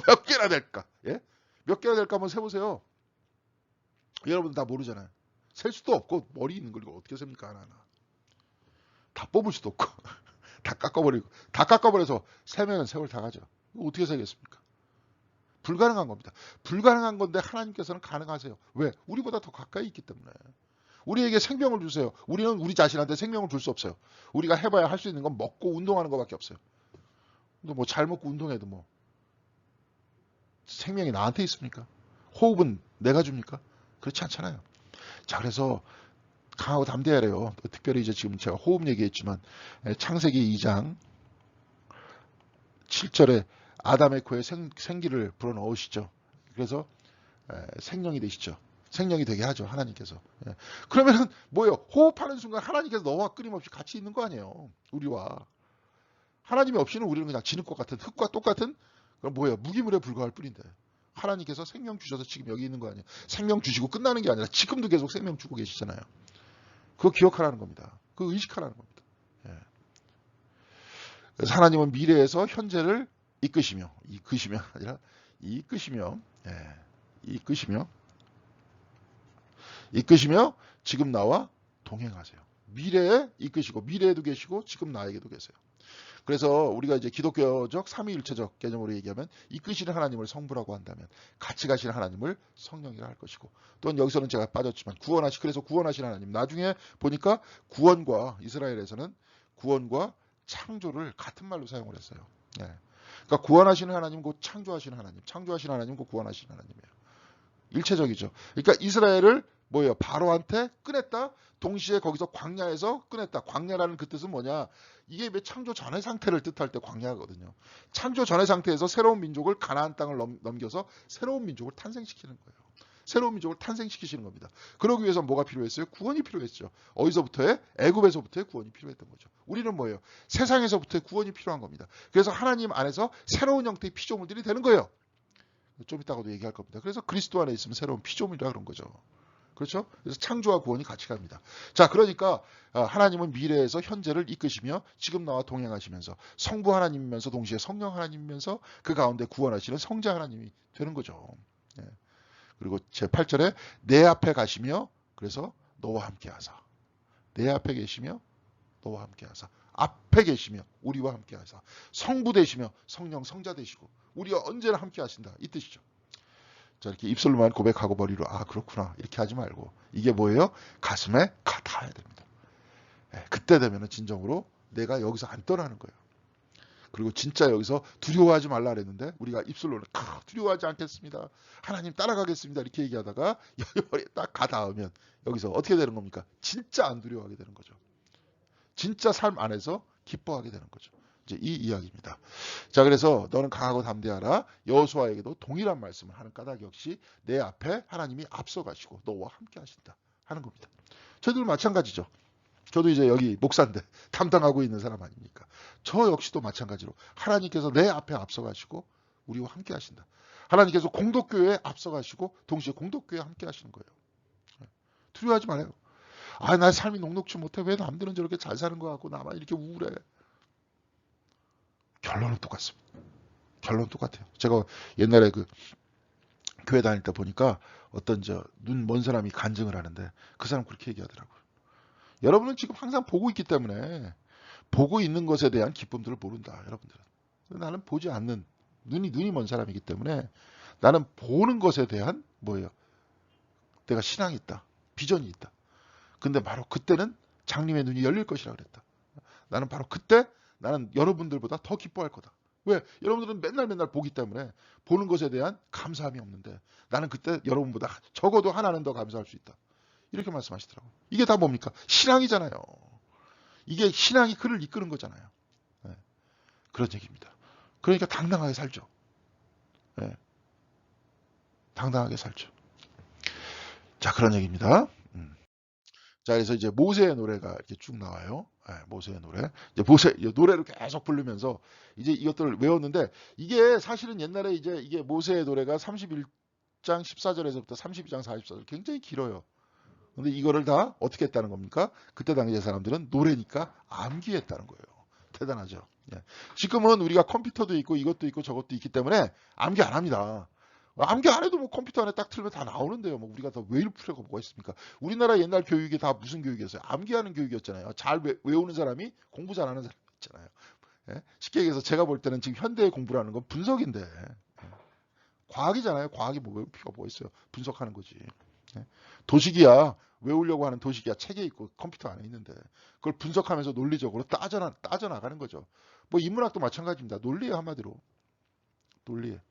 몇 개나 될까? 예? 몇 개나 될까 한번 세보세요. 여러분 다 모르잖아요. 셀 수도 없고 머리 있는 걸 어떻게 셉니까? 하나하나. 다 뽑을 수도 없고 다 깎아버리고 다 깎아버려서 세면은 세월 다 가죠. 어떻게 세겠습니까? 불가능한 겁니다. 불가능한 건데 하나님께서는 가능하세요. 왜? 우리보다 더 가까이 있기 때문에. 우리에게 생명을 주세요. 우리는 우리 자신한테 생명을 줄 수 없어요. 우리가 해봐야 할 수 있는 건 먹고 운동하는 것밖에 없어요. 근데 뭐 잘 먹고 운동해도 뭐 생명이 나한테 있습니까? 호흡은 내가 줍니까? 그렇지 않잖아요. 자, 그래서 강하고 담대하래요. 특별히 이제 지금 제가 호흡 얘기했지만 창세기 2장 7절에 아담의 코에 생기를 불어넣으시죠. 그래서 생명이 되시죠. 생명이 되게 하죠. 하나님께서. 그러면은 뭐예요? 호흡하는 순간 하나님께서 너와 끊임없이 같이 있는 거 아니에요. 우리와. 하나님이 없이는 우리는 그냥 진흙과 같은 흙과 똑같은 그럼 뭐예요? 무기물에 불과할 뿐인데. 하나님께서 생명 주셔서 지금 여기 있는 거 아니에요. 생명 주시고 끝나는 게 아니라 지금도 계속 생명 주고 계시잖아요. 그거 기억하라는 겁니다. 그거 의식하라는 겁니다. 그래서 하나님은 미래에서 현재를 이끄시며 아니라 이끄시며 지금 나와 동행하세요. 미래에 이끄시고 미래에도 계시고 지금 나에게도 계세요. 그래서 우리가 이제 기독교적 삼위일체적 개념으로 얘기하면 이끄시는 하나님을 성부라고 한다면 같이 가시는 하나님을 성령이라 할 것이고 또는 여기서는 제가 빠졌지만 그래서 구원하시는 하나님 나중에 보니까 구원과 이스라엘에서는 구원과 창조를 같은 말로 사용을 했어요. 그러니까 구원하시는 하나님 곧 창조하시는 하나님, 창조하시는 하나님 곧 구원하시는 하나님이에요. 일체적이죠. 그러니까 이스라엘을 뭐예요? 바로한테 꺼냈다. 동시에 거기서 광야에서 꺼냈다. 광야라는 그 뜻은 뭐냐? 이게 왜 창조 전의 상태를 뜻할 때 광야거든요. 창조 전의 상태에서 새로운 민족을 가나안 땅을 넘겨서 새로운 민족을 탄생시키는 거예요. 새로운 민족을 탄생시키시는 겁니다. 그러기 위해서 뭐가 필요했어요? 구원이 필요했죠. 어디서부터의? 애굽에서부터의 구원이 필요했던 거죠. 우리는 뭐예요? 세상에서부터의 구원이 필요한 겁니다. 그래서 하나님 안에서 새로운 형태의 피조물들이 되는 거예요. 좀 이따가도 얘기할 겁니다. 그래서 그리스도 안에 있으면 새로운 피조물이라 그런 거죠. 그렇죠? 그래서 창조와 구원이 같이 갑니다. 자, 그러니까 하나님은 미래에서 현재를 이끄시며 지금 나와 동행하시면서 성부 하나님이면서 동시에 성령 하나님이면서 그 가운데 구원하시는 성자 하나님이 되는 거죠. 예. 그리고 제 8절에 내 앞에 가시며 그래서 너와 함께 하사. 내 앞에 계시며 너와 함께 하사. 앞에 계시며 우리와 함께 하사. 성부 되시며 성령 성자 되시고 우리와 언제나 함께 하신다. 이 뜻이죠. 자, 이렇게 입술로만 고백하고 머리로 그렇구나 이렇게 하지 말고 이게 뭐예요? 가슴에 닿아야 됩니다. 그때 되면은 진정으로 내가 여기서 안 떠나는 거예요. 그리고 진짜 여기서 두려워하지 말라 그랬는데 우리가 입술로는 두려워하지 않겠습니다. 하나님 따라가겠습니다. 이렇게 얘기하다가 머리에 딱 닿으면 여기서 어떻게 되는 겁니까? 진짜 안 두려워하게 되는 거죠. 진짜 삶 안에서 기뻐하게 되는 거죠. 이제 이 이야기입니다. 자, 그래서 너는 강하고 담대하라. 여호수아에게도 동일한 말씀을 하는 까닭 역시 내 앞에 하나님이 앞서가시고 너와 함께 하신다 하는 겁니다. 저희들 마찬가지죠. 저도 이제 여기 목사인데 담당하고 있는 사람 아닙니까? 저 역시도 마찬가지로 하나님께서 내 앞에 앞서가시고 우리와 함께 하신다. 하나님께서 공덕교회에 앞서가시고 동시에 공덕교회에 함께 하시는 거예요. 두려워하지 말아요. 나 삶이 녹록지 못해. 왜 남들은 저렇게 잘 사는 거 같고 나만 이렇게 우울해. 결론은 똑같습니다. 결론 똑같아요. 제가 옛날에 그 교회 다닐 때 보니까 어떤 눈 먼 사람이 간증을 하는데 그 사람 그렇게 얘기하더라고요. 여러분은 지금 항상 보고 있기 때문에 보고 있는 것에 대한 기쁨들을 모른다. 여러분들은. 나는 보지 않는 눈이 먼 사람이기 때문에 나는 보는 것에 대한 뭐예요? 내가 신앙이 있다. 비전이 있다. 근데 바로 그때는 장님의 눈이 열릴 것이라 그랬다. 나는 바로 그때 나는 여러분들보다 더 기뻐할 거다. 왜? 여러분들은 맨날 보기 때문에 보는 것에 대한 감사함이 없는데 나는 그때 여러분보다 적어도 하나는 더 감사할 수 있다. 이렇게 말씀하시더라고요. 이게 다 뭡니까? 신앙이잖아요. 이게 신앙이 그를 이끄는 거잖아요. 네. 그런 얘기입니다. 그러니까 당당하게 살죠. 네. 당당하게 살죠. 자, 그런 얘기입니다. 자, 그래서 이제 모세의 노래가 이렇게 쭉 나와요. 네, 모세의 노래. 이제 노래를 계속 부르면서 이제 이것들을 외웠는데 이게 사실은 옛날에 이제 이게 모세의 노래가 31장 14절에서부터 32장 44절 굉장히 길어요. 근데 이거를 다 어떻게 했다는 겁니까? 그때 당시의 사람들은 노래니까 암기했다는 거예요. 대단하죠. 예. 지금은 우리가 컴퓨터도 있고 이것도 있고 저것도 있기 때문에 암기 안 합니다. 암기 안 해도 뭐 컴퓨터 안에 딱 틀면 다 나오는데요. 뭐 우리가 더 외울 필요가 뭐가 있습니까? 우리나라 옛날 교육이 다 무슨 교육이었어요? 암기하는 교육이었잖아요. 잘 외우는 사람이 공부 잘하는 사람이 있잖아요. 예? 쉽게 얘기해서 제가 볼 때는 지금 현대의 공부라는 건 분석인데 과학이잖아요. 과학이 뭐 외울 필요가 뭐 있어요? 분석하는 거지. 예? 도식이야. 외우려고 하는 도식이야. 책에 있고 컴퓨터 안에 있는데 그걸 분석하면서 논리적으로 따져나가는 거죠. 뭐 인문학도 마찬가지입니다. 논리예요. 한마디로. 논리에.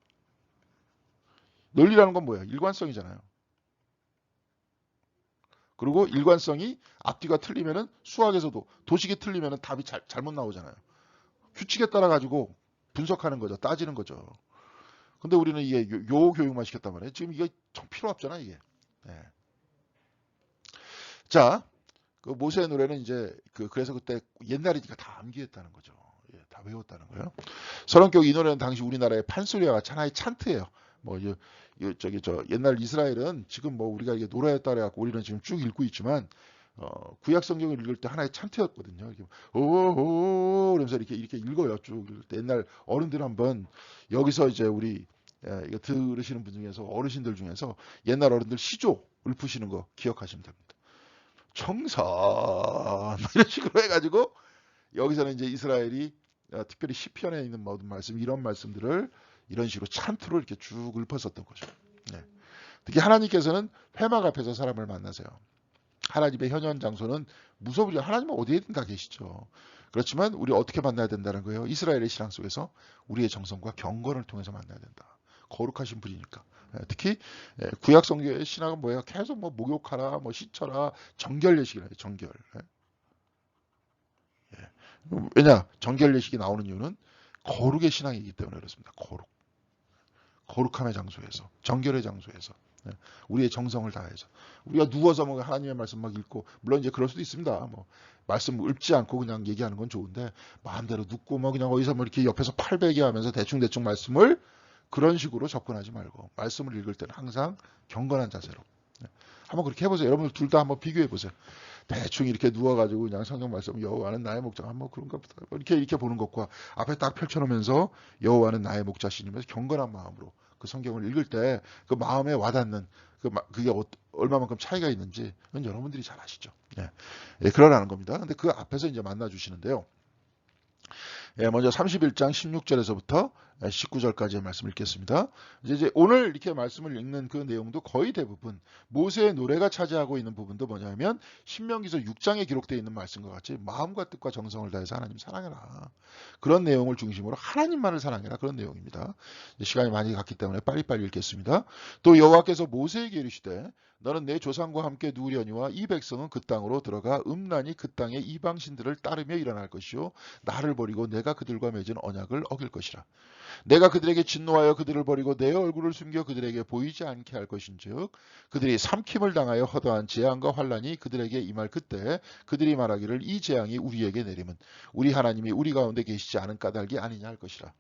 논리라는 건 뭐예요? 일관성이잖아요. 그리고 일관성이 앞뒤가 틀리면은 수학에서도 도식이 틀리면은 답이 잘못 나오잖아요. 규칙에 따라 가지고 분석하는 거죠. 따지는 거죠. 근데 우리는 이게 요 교육만 시켰단 말이에요. 지금 이게 참 필요 없잖아, 이게. 네. 자, 그 모세의 노래는 이제 그래서 그때 옛날이니까 다 암기했다는 거죠. 예, 다 외웠다는 거예요. 서론격 이 노래는 당시 우리나라의 판소리와 같이 하나의 찬트예요. 뭐 옛날 이스라엘은 지금 뭐 우리가 이게 노래에 따라 갖고 우리는 지금 쭉 읽고 있지만 구약 성경을 읽을 때 하나의 찬트였거든요. 이렇게 오오 그러면서 이렇게 읽어요. 쭉 읽을 때 옛날 어른들 한번 여기서 이제 우리 이거 들으시는 분 중에서 어르신들 중에서 옛날 어른들 시조 읊으시는 거 기억하시면 됩니다. 청산 이런 식으로 해가지고 여기서는 이제 이스라엘이 특별히 시편에 있는 모든 말씀 이런 말씀들을 이런 식으로 찬투로 이렇게 쭉 읊었었던 거죠. 네. 특히 하나님께서는 회막 앞에서 사람을 만나세요. 하나님의 현현 장소는 무서우죠. 하나님은 어디에든 다 계시죠. 그렇지만 우리 어떻게 만나야 된다는 거예요. 이스라엘의 신앙 속에서 우리의 정성과 경건을 통해서 만나야 된다. 거룩하신 분이니까. 특히 구약 성경의 신앙은 뭐예요? 계속 뭐 목욕하라, 뭐 씻쳐라, 정결 예식이라 해요. 정결. 왜냐? 정결 예식이 나오는 이유는 거룩의 신앙이기 때문에 그렇습니다. 거룩함의 장소에서, 정결의 장소에서 우리의 정성을 다해서 우리가 누워서 뭐 하나님의 말씀 막 읽고 물론 이제 그럴 수도 있습니다. 뭐 말씀 읊지 않고 그냥 얘기하는 건 좋은데 마음대로 눕고 뭐 그냥 어디서 뭐 이렇게 옆에서 팔베개 하면서 대충 말씀을 그런 식으로 접근하지 말고 말씀을 읽을 때는 항상 경건한 자세로. 네. 한번 그렇게 해보세요. 여러분들 둘 다 한번 비교해 보세요. 대충 이렇게 누워가지고 그냥 성경 말씀 여호와는 나의 목자 한번 그런가 보다 이렇게 보는 것과 앞에 딱 펼쳐놓으면서 여호와는 나의 목자시니면서 경건한 마음으로 그 성경을 읽을 때 그 마음에 와닿는 그게 얼마만큼 차이가 있는지 그건 여러분들이 잘 아시죠. 예. 예, 그러라는 겁니다. 근데 그 앞에서 이제 만나 주시는데요. 예, 먼저 31장 16절에서부터 19절까지의 말씀 읽겠습니다. 이제 오늘 이렇게 말씀을 읽는 그 내용도 거의 대부분 모세의 노래가 차지하고 있는 부분도 뭐냐면 신명기서 6장에 기록되어 있는 말씀과 같이 마음과 뜻과 정성을 다해서 하나님 사랑해라. 그런 내용을 중심으로 하나님만을 사랑해라. 그런 내용입니다. 시간이 많이 갔기 때문에 빨리빨리 읽겠습니다. 또 여호와께서 모세에게 이르시되 너는 내 조상과 함께 누우려니와 이 백성은 그 땅으로 들어가 음란히 그 땅의 이방신들을 따르며 일어날 것이요 나를 버리고 내가 그들과 맺은 언약을 어길 것이라. 내가 그들에게 진노하여 그들을 버리고 내 얼굴을 숨겨 그들에게 보이지 않게 할 것인즉 그들이 삼킴을 당하여 허다한 재앙과 환란이 그들에게 임할 그때 그들이 말하기를 이 재앙이 우리에게 내림은 우리 하나님이 우리 가운데 계시지 않은 까닭이 아니냐 할 것이라.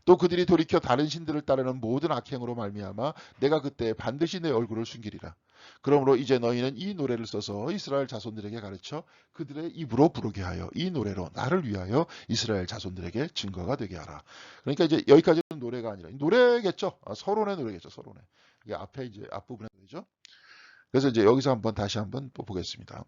또 그들이 돌이켜 다른 신들을 따르는 모든 악행으로 말미암아 내가 그때 반드시 내 얼굴을 숨기리라. 그러므로 이제 너희는 이 노래를 써서 이스라엘 자손들에게 가르쳐 그들의 입으로 부르게 하여 이 노래로 나를 위하여 이스라엘 자손들에게 증거가 되게 하라. 그러니까 이제 여기까지는 노래가 아니라 노래겠죠. 서론의 노래겠죠. 서론의. 이게 앞에 이제 앞부분의 노래죠. 그래서 이제 여기서 다시 한번 또 보겠습니다.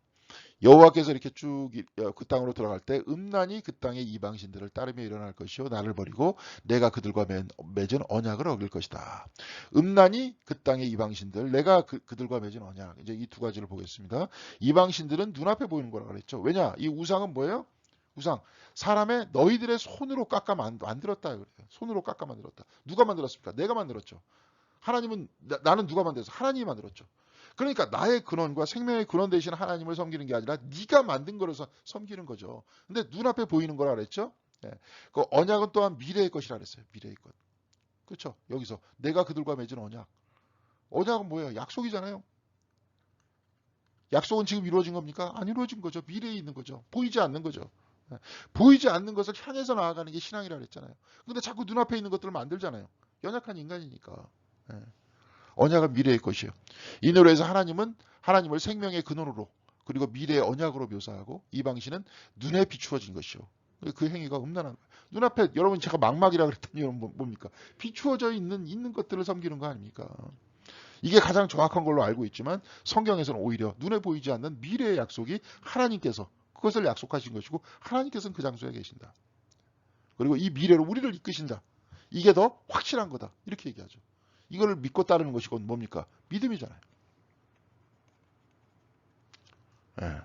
여호와께서 이렇게 쭉 그 땅으로 들어갈 때 음란이 그 땅의 이방신들을 따르며 일어날 것이요 나를 버리고 내가 그들과 맺은 언약을 어길 것이다. 음란이 그 땅의 이방신들 내가 그들과 맺은 언약 이제 이 두 가지를 보겠습니다. 이방신들은 눈앞에 보이는 거라 그랬죠. 왜냐 이 우상은 뭐예요? 우상 사람의 너희들의 손으로 깎아 만들었다 그래요. 손으로 깎아 만들었다. 누가 만들었습니까? 내가 만들었죠. 하나님은 나는 누가 만들었어? 하나님이 만들었죠. 그러니까 나의 근원과 생명의 근원 대신 하나님을 섬기는 게 아니라 네가 만든 거로서 섬기는 거죠. 근데 눈앞에 보이는 거라 그랬죠. 예. 그 언약은 또한 미래의 것이라 그랬어요. 미래의 것. 그렇죠. 여기서 내가 그들과 맺은 언약. 언약은 뭐예요? 약속이잖아요. 약속은 지금 이루어진 겁니까? 안 이루어진 거죠. 미래에 있는 거죠. 보이지 않는 거죠. 예. 보이지 않는 것을 향해서 나아가는 게 신앙이라 그랬잖아요. 근데 자꾸 눈앞에 있는 것들을 만들잖아요. 연약한 인간이니까. 예. 언약은 미래의 것이요. 이 노래에서 하나님은 하나님을 생명의 근원으로 그리고 미래의 언약으로 묘사하고 이방신은 눈에 비추어진 것이요. 그 행위가 음란한 거예요. 눈앞에 여러분 제가 망막이라 그랬더니 여러분 뭡니까? 비추어져 있는 것들을 섬기는 거 아닙니까? 이게 가장 정확한 걸로 알고 있지만 성경에서는 오히려 눈에 보이지 않는 미래의 약속이 하나님께서 그것을 약속하신 것이고 하나님께서는 그 장소에 계신다. 그리고 이 미래로 우리를 이끄신다. 이게 더 확실한 거다. 이렇게 얘기하죠. 이걸 믿고 따르는 것이 곧 뭡니까? 믿음이잖아요. 예.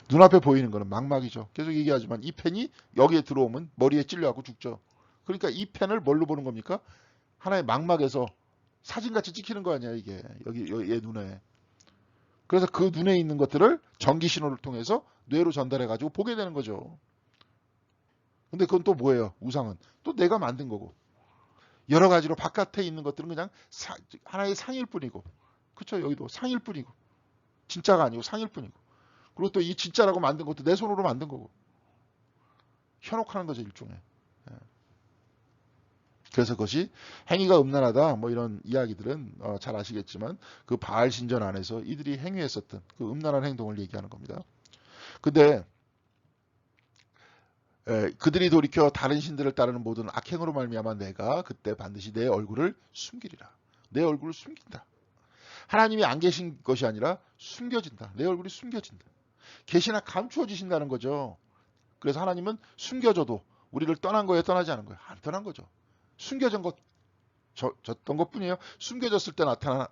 눈앞에 보이는 거는 망막이죠. 계속 얘기하지만 이 펜이 여기에 들어오면 머리에 찔려갖고 죽죠. 그러니까 이 펜을 뭘로 보는 겁니까? 하나의 망막에서 사진같이 찍히는 거 아니야 이게. 여기 얘 눈에. 그래서 그 눈에 있는 것들을 전기 신호를 통해서 뇌로 전달해가지고 보게 되는 거죠. 근데 그건 또 뭐예요? 우상은. 또 내가 만든 거고. 여러 가지로 바깥에 있는 것들은 그냥 하나의 상일 뿐이고. 그렇죠? 여기도 상일 뿐이고. 진짜가 아니고 상일 뿐이고. 그리고 또 이 진짜라고 만든 것도 내 손으로 만든 거고. 현혹하는 거죠, 일종의. 예. 그래서 그것이 행위가 음란하다 뭐 이런 이야기들은 잘 아시겠지만 그 바알 신전 안에서 이들이 행위했었던 그 음란한 행동을 얘기하는 겁니다. 근데 그들이 돌이켜 다른 신들을 따르는 모든 악행으로 말미암아 내가 그때 반드시 내 얼굴을 숨기리라. 내 얼굴을 숨긴다. 하나님이 안 계신 것이 아니라 숨겨진다. 내 얼굴이 숨겨진다. 계시나 감추어지신다는 거죠. 그래서 하나님은 숨겨져도 우리를 떠난 거예요, 떠나지 않은 거예요? 안 떠난 거죠. 숨겨진 졌던 것뿐이에요. 숨겨졌을 때 나타나는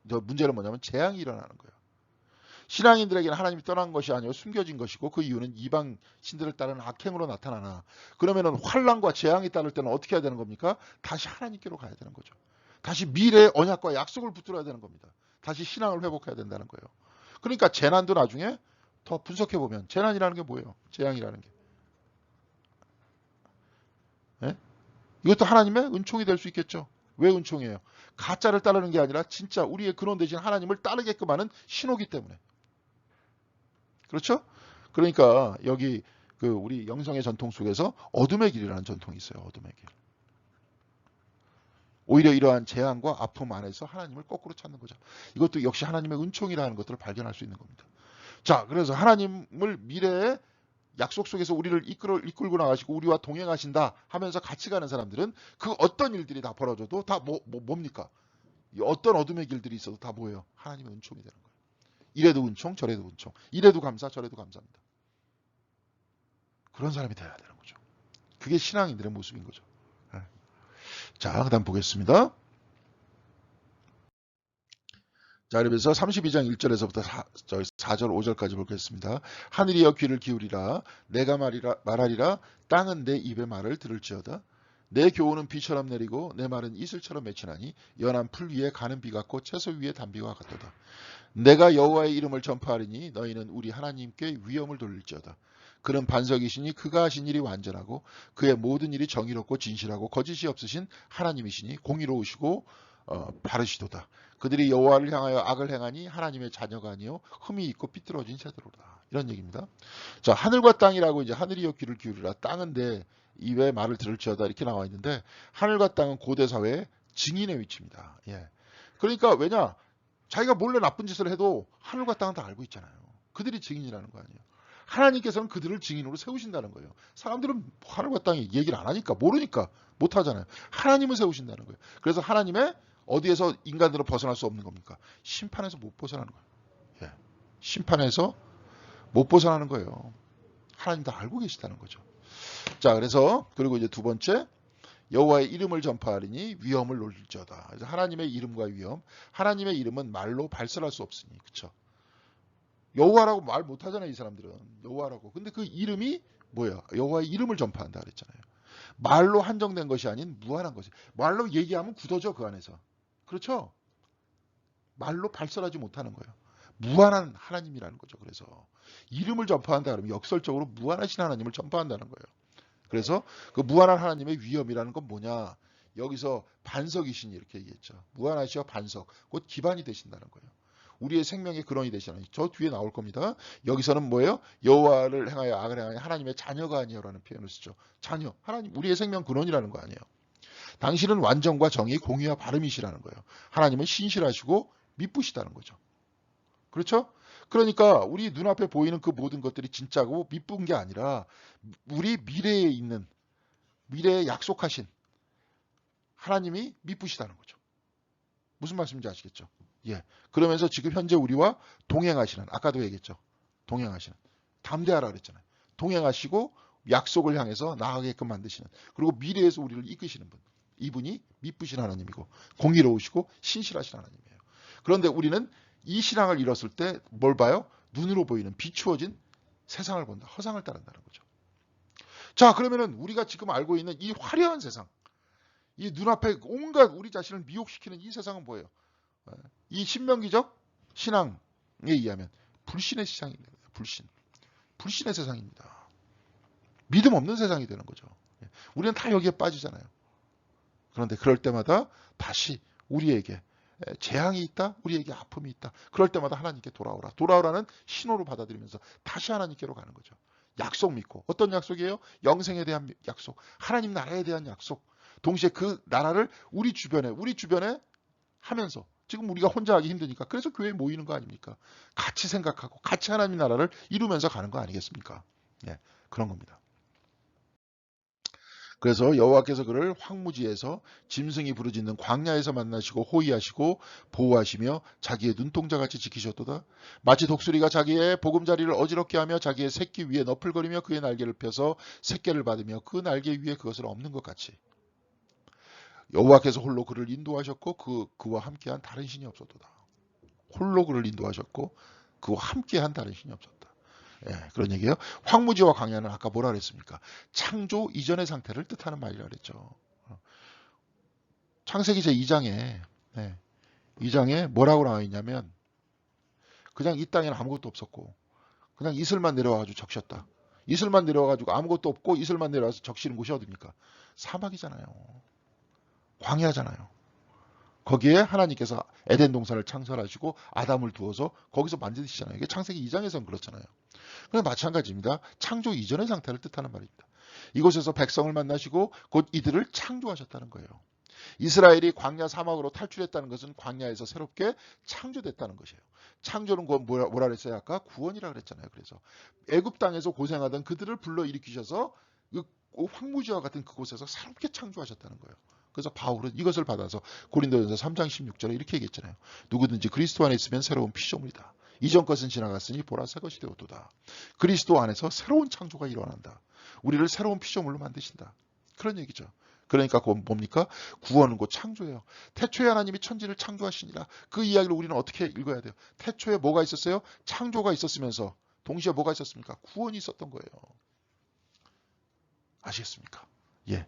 문제는 뭐냐면 재앙이 일어나는 거예요. 신앙인들에게는 하나님이 떠난 것이 아니고 숨겨진 것이고 그 이유는 이방 신들을 따르는 악행으로 나타나나 그러면은 환란과 재앙이 따를 때는 어떻게 해야 되는 겁니까? 다시 하나님께로 가야 되는 거죠. 다시 미래의 언약과 약속을 붙들어야 되는 겁니다. 다시 신앙을 회복해야 된다는 거예요. 그러니까 재난도 나중에 더 분석해 보면 재난이라는 게 뭐예요? 재앙이라는 게. 예? 이것도 하나님의 은총이 될 수 있겠죠. 왜 은총이에요? 가짜를 따르는 게 아니라 진짜 우리의 근원 대신 하나님을 따르게끔 하는 신호기 때문에. 그렇죠? 그러니까 여기 그 우리 영성의 전통 속에서 어둠의 길이라는 전통이 있어요. 어둠의 길. 오히려 이러한 재앙과 아픔 안에서 하나님을 거꾸로 찾는 거죠. 이것도 역시 하나님의 은총이라는 것들을 발견할 수 있는 겁니다. 자, 그래서 하나님을 미래에 약속 속에서 우리를 이끌고 나가시고 우리와 동행하신다 하면서 같이 가는 사람들은 그 어떤 일들이 다 벌어져도 다 뭡니까? 어떤 어둠의 길들이 있어도 다 뭐예요? 하나님의 은총이 되는 거예요. 이래도 은총, 저래도 은총. 이래도 감사, 저래도 감사합니다. 그런 사람이 돼야 되는 거죠. 그게 신앙인들의 모습인 거죠. 자, 그 다음 보겠습니다. 자, 그러면서 32장 1절에서부터 4절, 5절까지 보겠습니다. 하늘이여 귀를 기울이라. 내가 말하리라. 땅은 내 입의 말을 들을지어다. 내 교훈은 비처럼 내리고 내 말은 이슬처럼 맺히나니 연한 풀 위에 가는 비 같고 채소 위에 단비와 같도다. 내가 여호와의 이름을 전파하리니 너희는 우리 하나님께 위엄을 돌릴지어다. 그는 반석이시니 그가 하신 일이 완전하고 그의 모든 일이 정의롭고 진실하고 거짓이 없으신 하나님이시니 공의로우시고 바르시도다. 그들이 여호와를 향하여 악을 행하니 하나님의 자녀가 아니요 흠이 있고 삐뚤어진 세대로다. 이런 얘기입니다. 자, 하늘과 땅이라고 이제 하늘이여 귀를 기울이라. 땅은 내 입의 말을 들을지어다 이렇게 나와 있는데 하늘과 땅은 고대 사회의 증인의 위치입니다. 예. 그러니까 왜냐? 자기가 몰래 나쁜 짓을 해도 하늘과 땅은 다 알고 있잖아요. 그들이 증인이라는 거 아니에요. 하나님께서는 그들을 증인으로 세우신다는 거예요. 사람들은 하늘과 땅이 얘기를 안 하니까 모르니까 못 하잖아요. 하나님을 세우신다는 거예요. 그래서 하나님의 어디에서 인간들은 벗어날 수 없는 겁니까? 심판에서 못 벗어나는 거예요. 예. 심판에서 못 벗어나는 거예요. 하나님 다 알고 계시다는 거죠. 자, 그래서 그리고 이제 두 번째 여호와의 이름을 전파하리니 위엄을 놀릴지어다. 그래서 하나님의 이름과 위엄. 하나님의 이름은 말로 발설할 수 없으니. 그렇죠? 여호와라고 말 못하잖아요. 이 사람들은. 여호와라고. 근데 그 이름이 뭐야? 여호와의 이름을 전파한다 그랬잖아요. 말로 한정된 것이 아닌 무한한 것이. 말로 얘기하면 굳어져 그 안에서. 그렇죠? 말로 발설하지 못하는 거예요. 무한한 하나님이라는 거죠. 그래서 이름을 전파한다 그러면 역설적으로 무한하신 하나님을 전파한다는 거예요. 그래서 그 무한한 하나님의 위엄이라는 건 뭐냐? 여기서 반석이시니 이렇게 얘기했죠. 무한하시어 반석, 곧 기반이 되신다는 거예요. 우리의 생명의 근원이 되시는 저 뒤에 나올 겁니다. 여기서는 뭐예요? 여호와를 행하여 악을 행하여 하나님의 자녀가 아니요라는 표현을 쓰죠. 자녀, 하나님 우리의 생명 근원이라는 거 아니에요. 당신은 완전과 정의, 공의와 바름이시라는 거예요. 하나님은 신실하시고 미쁘시다는 거죠. 그렇죠? 그러니까 우리 눈앞에 보이는 그 모든 것들이 진짜고 미쁜 게 아니라 우리 미래에 있는 미래에 약속하신 하나님이 미쁘시다는 거죠. 무슨 말씀인지 아시겠죠? 예. 그러면서 지금 현재 우리와 동행하시는 아까도 얘기했죠. 동행하시는 담대하라 그랬잖아요. 동행하시고 약속을 향해서 나아가게끔 만드시는 그리고 미래에서 우리를 이끄시는 분. 이분이 미쁘신 하나님이고 공의로우시고 신실하신 하나님이에요. 그런데 우리는 이 신앙을 잃었을 때 뭘 봐요? 눈으로 보이는 비추어진 세상을 본다. 허상을 따른다는 거죠. 자, 그러면은 우리가 지금 알고 있는 이 화려한 세상, 이 눈앞에 온갖 우리 자신을 미혹시키는 이 세상은 뭐예요? 이 신명기적 신앙에 의하면 불신의 세상입니다. 불신의 세상입니다. 믿음 없는 세상이 되는 거죠. 우리는 다 여기에 빠지잖아요. 그런데 그럴 때마다 다시 우리에게 재앙이 있다, 우리에게 아픔이 있다. 그럴 때마다 하나님께 돌아오라. 돌아오라는 신호로 받아들이면서 다시 하나님께로 가는 거죠. 약속 믿고. 어떤 약속이에요? 영생에 대한 약속, 하나님 나라에 대한 약속. 동시에 그 나라를 우리 주변에 하면서 지금 우리가 혼자 하기 힘드니까 그래서 교회에 모이는 거 아닙니까? 같이 생각하고 같이 하나님 나라를 이루면서 가는 거 아니겠습니까? 예, 그런 겁니다. 그래서 여호와께서 그를 황무지에서 짐승이 부르짖는 광야에서 만나시고 호위하시고 보호하시며 자기의 눈동자같이 지키셨도다. 마치 독수리가 자기의 보금자리를 어지럽게 하며 자기의 새끼 위에 너풀거리며 그의 날개를 펴서 새끼를 받으며 그 날개 위에 그것을 엎는 것 같이 여호와께서 홀로 그를 인도하셨고 그와 함께한 다른 신이 없었도다. 홀로 그를 인도하셨고 그와 함께한 다른 신이 없었다. 예, 그런 얘기예요. 황무지와 광야는 아까 뭐라 그랬습니까? 창조 이전의 상태를 뜻하는 말이라 그랬죠. 창세기 제2장에 2장에 뭐라고 나와 있냐면 그냥 이 땅에는 아무것도 없었고 그냥 이슬만 내려와가지고 적셨다. 이슬만 내려와가지고 아무것도 없고 이슬만 내려와서 적시는 곳이 어딥니까? 사막이잖아요. 광야잖아요. 거기에 하나님께서 에덴 동산을 창설하시고 아담을 두어서 거기서 만드시잖아요. 이게 창세기 2장에서는 그렇잖아요. 그럼 마찬가지입니다. 창조 이전의 상태를 뜻하는 말입니다. 이곳에서 백성을 만나시고 곧 이들을 창조하셨다는 거예요. 이스라엘이 광야 사막으로 탈출했다는 것은 광야에서 새롭게 창조됐다는 것이에요. 창조는 뭐라 그랬어요? 아까 구원이라 그랬잖아요. 그래서 애굽 땅에서 고생하던 그들을 불러일으키셔서 그 황무지와 같은 그곳에서 새롭게 창조하셨다는 거예요. 그래서 바울은 이것을 받아서 고린도전서 3장 16절에 이렇게 얘기했잖아요. 누구든지 그리스도 안에 있으면 새로운 피조물이다. 이전 것은 지나갔으니 보라 새 것이 되었도다. 그리스도 안에서 새로운 창조가 일어난다. 우리를 새로운 피조물로 만드신다. 그런 얘기죠. 그러니까 그건 뭡니까? 구원은 곧 창조예요. 태초에 하나님이 천지를 창조하시니라. 그 이야기를 우리는 어떻게 읽어야 돼요? 태초에 뭐가 있었어요? 창조가 있었으면서 동시에 뭐가 있었습니까? 구원이 있었던 거예요. 아시겠습니까? 예.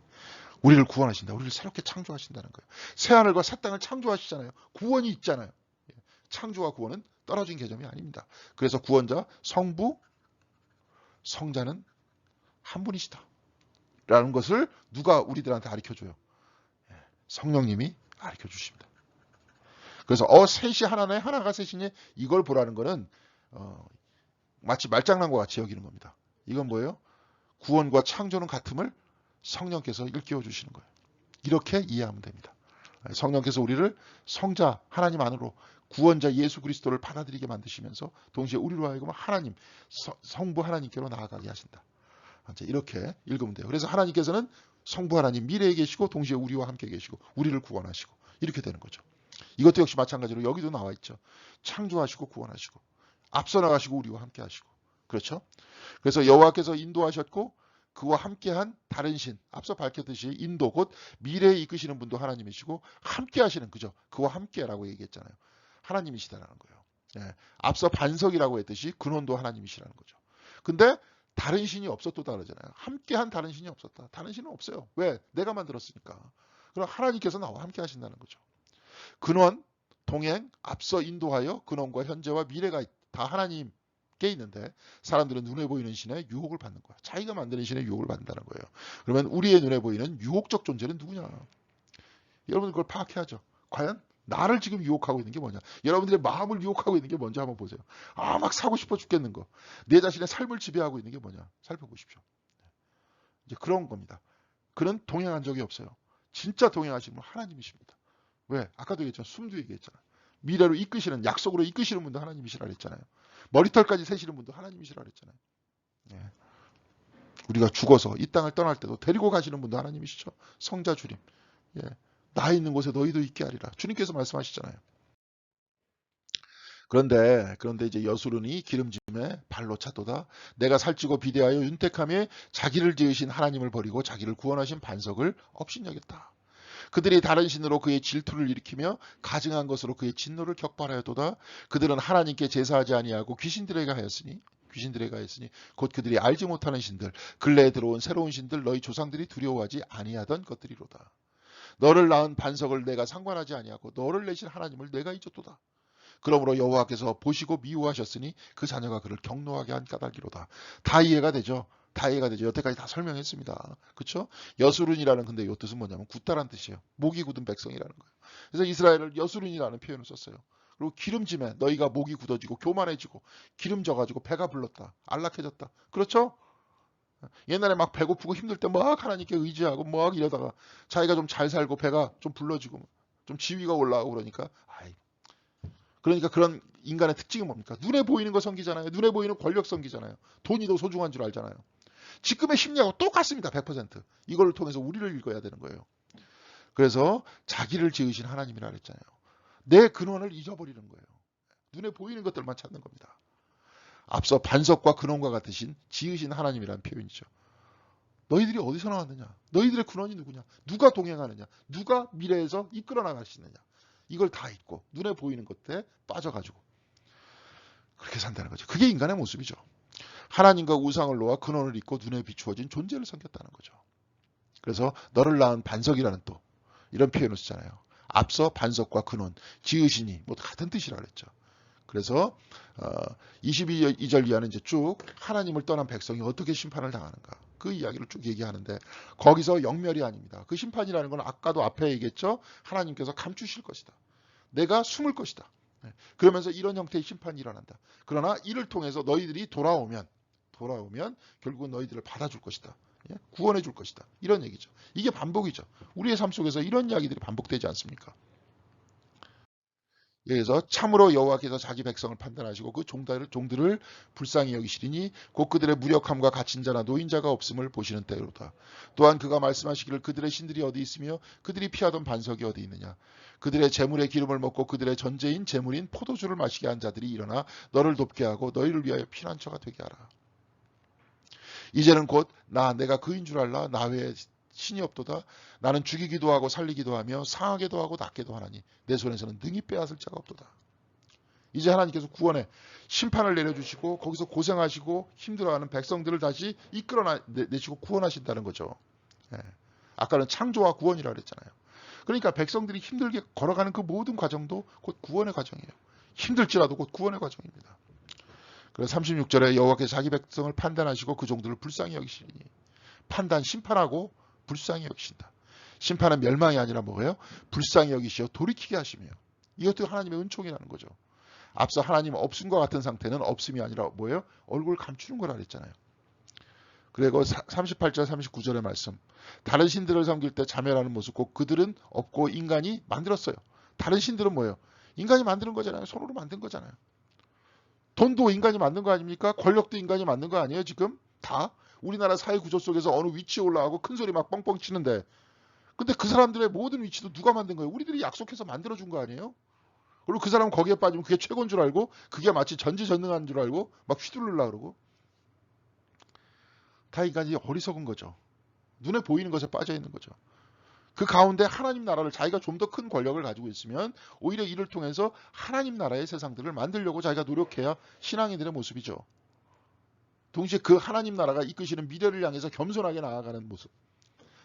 우리를 구원하신다. 우리를 새롭게 창조하신다는 거예요. 새하늘과 새 땅을 창조하시잖아요. 구원이 있잖아요. 창조와 구원은 떨어진 개념이 아닙니다. 그래서 구원자, 성부, 성자는 한 분이시다. 라는 것을 누가 우리들한테 가르쳐줘요? 성령님이 가르쳐주십니다. 그래서 셋이 하나네, 하나가 셋이니 이걸 보라는 거는 마치 말장난과 같이 여기는 겁니다. 이건 뭐예요? 구원과 창조는 같음을 성령께서 일깨워 주시는 거예요. 이렇게 이해하면 됩니다. 성령께서 우리를 성자 하나님 안으로 구원자 예수 그리스도를 받아들이게 만드시면서 동시에 우리로 하여금 하나님 성부 하나님께로 나아가게 하신다. 이렇게 읽으면 돼요. 그래서 하나님께서는 성부 하나님 미래에 계시고 동시에 우리와 함께 계시고 우리를 구원하시고 이렇게 되는 거죠. 이것도 역시 마찬가지로 여기도 나와 있죠. 창조하시고 구원하시고 앞서 나가시고 우리와 함께 하시고 그렇죠. 그래서 여호와께서 인도하셨고 그와 함께한 다른 신 앞서 밝혔듯이 인도 곧 미래에 이끄시는 분도 하나님이시고 함께 하시는 그죠. 그와 함께라고 얘기했잖아요. 하나님이시다라는 거예요. 예. 앞서 반석이라고 했듯이 근원도 하나님이시라는 거죠. 근데 다른 신이 없었다 그러잖아요. 함께한 다른 신이 없었다. 다른 신은 없어요. 왜? 내가 만들었으니까. 그럼 하나님께서 나와 함께 하신다는 거죠. 근원, 동행, 앞서 인도하여 근원과 현재와 미래가 다 하나님께 있는데 사람들은 눈에 보이는 신의 유혹을 받는 거야. 자기가 만드는 신의 유혹을 받는다는 거예요. 그러면 우리의 눈에 보이는 유혹적 존재는 누구냐? 여러분 그걸 파악해야죠. 과연 나를 지금 유혹하고 있는 게 뭐냐? 여러분들의 마음을 유혹하고 있는 게 뭔지 한번 보세요. 막 사고 싶어 죽겠는 거. 내 자신의 삶을 지배하고 있는 게 뭐냐? 살펴보십시오. 이제 그런 겁니다. 그는 동행한 적이 없어요. 진짜 동행하시는 분 하나님이십니다. 왜? 아까도 얘기했잖아요. 숨도 얘기했잖아요. 미래로 이끄시는 약속으로 이끄시는 분도 하나님이시라 그랬잖아요. 머리털까지 세시는 분도 하나님이시라 그랬잖아요. 예. 우리가 죽어서 이 땅을 떠날 때도 데리고 가시는 분도 하나님이시죠. 성자 주님. 예. 나 있는 곳에 너희도 있게 하리라. 주님께서 말씀하시잖아요. 그런데 이제 여수론이 기름짐에 발로 차도다. 내가 살찌고 비대하여 윤택함에 자기를 지으신 하나님을 버리고 자기를 구원하신 반석을 업신여겼다. 그들이 다른 신으로 그의 질투를 일으키며 가증한 것으로 그의 진노를 격발하였도다. 그들은 하나님께 제사하지 아니하고 귀신들에게 하였으니 곧 그들이 알지 못하는 신들 근래에 들어온 새로운 신들 너희 조상들이 두려워하지 아니하던 것들이로다. 너를 낳은 반석을 내가 상관하지 아니하고 너를 내신 하나님을 내가 잊었도다. 그러므로 여호와께서 보시고 미워하셨으니 그 자녀가 그를 경노하게 한 까닭이로다. 다 이해가 되죠. 다 이해가 되죠. 여태까지 다 설명했습니다. 그렇죠? 여수룬이라는 근데 이 뜻은 뭐냐면 굳다란 뜻이에요. 목이 굳은 백성이라는 거예요. 그래서 이스라엘을 여수룬이라는 표현을 썼어요. 그리고 기름짐에 너희가 목이 굳어지고 교만해지고 기름져가지고 배가 불렀다. 안락해졌다. 그렇죠? 옛날에 막 배고프고 힘들 때 막 하나님께 의지하고 막 이러다가 자기가 좀 잘 살고 배가 좀 불러지고 좀 지위가 올라가고 그러니까 그런 인간의 특징이 뭡니까? 눈에 보이는 거 섬기잖아요. 눈에 보이는 권력 섬기잖아요. 돈이 더 소중한 줄 알잖아요. 지금의 심리하고 똑같습니다. 100%. 이걸 통해서 우리를 읽어야 되는 거예요. 그래서 자기를 지으신 하나님이라 그랬잖아요. 내 근원을 잊어버리는 거예요. 눈에 보이는 것들만 찾는 겁니다. 앞서 반석과 근원과 같으신 지으신 하나님이라는 표현이죠. 너희들이 어디서 나왔느냐? 너희들의 근원이 누구냐? 누가 동행하느냐? 누가 미래에서 이끌어 나가시느냐? 이걸 다 잊고 눈에 보이는 것에 빠져가지고 그렇게 산다는 거죠. 그게 인간의 모습이죠. 하나님과 우상을 놓아 근원을 잊고 눈에 비추어진 존재를 섬겼다는 거죠. 그래서 너를 낳은 반석이라는 또 이런 표현을 쓰잖아요. 앞서 반석과 근원, 지으시니 뭐 같은 뜻이라 그랬죠. 그래서 22절 이하는 이제 쭉 하나님을 떠난 백성이 어떻게 심판을 당하는가 그 이야기를 쭉 얘기하는데 거기서 영멸이 아닙니다. 그 심판이라는 건 아까도 앞에 얘기했죠. 하나님께서 감추실 것이다. 내가 숨을 것이다. 그러면서 이런 형태의 심판이 일어난다. 그러나 이를 통해서 너희들이 돌아오면 결국은 너희들을 받아줄 것이다. 예? 구원해 줄 것이다. 이런 얘기죠. 이게 반복이죠. 우리의 삶 속에서 이런 이야기들이 반복되지 않습니까? 그래서 참으로 여호와께서 자기 백성을 판단하시고 그 종들을 불쌍히 여기시리니 곧 그들의 무력함과 갇힌 자나 노인자가 없음을 보시는 때로다. 또한 그가 말씀하시기를 그들의 신들이 어디 있으며 그들이 피하던 반석이 어디 있느냐. 그들의 재물의 기름을 먹고 그들의 전제인 재물인 포도주를 마시게 한 자들이 일어나 너를 돕게 하고 너희를 위하여 피난처가 되게 하라. 이제는 곧 내가 그인 줄 알라. 나 외에 신이 없도다. 나는 죽이기도 하고 살리기도 하며 상하게도 하고 낫게도 하나니 내 손에서는 능히 빼앗을 자가 없도다. 이제 하나님께서 구원의 심판을 내려주시고 거기서 고생하시고 힘들어하는 백성들을 다시 이끌어내시고 구원하신다는 거죠. 예. 아까는 창조와 구원이라 그랬잖아요. 그러니까 백성들이 힘들게 걸어가는 그 모든 과정도 곧 구원의 과정이에요. 힘들지라도 곧 구원의 과정입니다. 그래서 36절에 여호와께서 자기 백성을 판단하시고 그 종들을 불쌍히 여기시니 판단, 심판하고 불쌍히 여기신다. 심판은 멸망이 아니라 뭐예요? 불쌍히 여기시어 돌이키게 하시며 이것도 하나님의 은총이라는 거죠. 앞서 하나님 없음과 같은 상태는 없음이 아니라 뭐예요? 얼굴 감추는 거라 그랬잖아요. 그리고 38절 39절의 말씀 다른 신들을 섬길 때 자멸하는 모습 꼭 그들은 없고 인간이 만들었어요. 다른 신들은 뭐예요? 인간이 만드는 거잖아요. 손으로 만든 거잖아요. 돈도 인간이 만든 거 아닙니까? 권력도 인간이 만든 거 아니에요 지금? 다? 우리나라 사회 구조 속에서 어느 위치에 올라가고 큰 소리 막 뻥뻥 치는데 근데 그 사람들의 모든 위치도 누가 만든 거예요? 우리들이 약속해서 만들어준 거 아니에요? 그리고 그 사람 거기에 빠지면 그게 최고인 줄 알고 그게 마치 전지전능한 줄 알고 막 휘둘르려고 그러고 다 인간이 어리석은 거죠. 눈에 보이는 것에 빠져 있는 거죠. 그 가운데 하나님 나라를 자기가 좀 더 큰 권력을 가지고 있으면 오히려 이를 통해서 하나님 나라의 세상들을 만들려고 자기가 노력해야 신앙인들의 모습이죠. 동시에 그 하나님 나라가 이끄시는 미래를 향해서 겸손하게 나아가는 모습.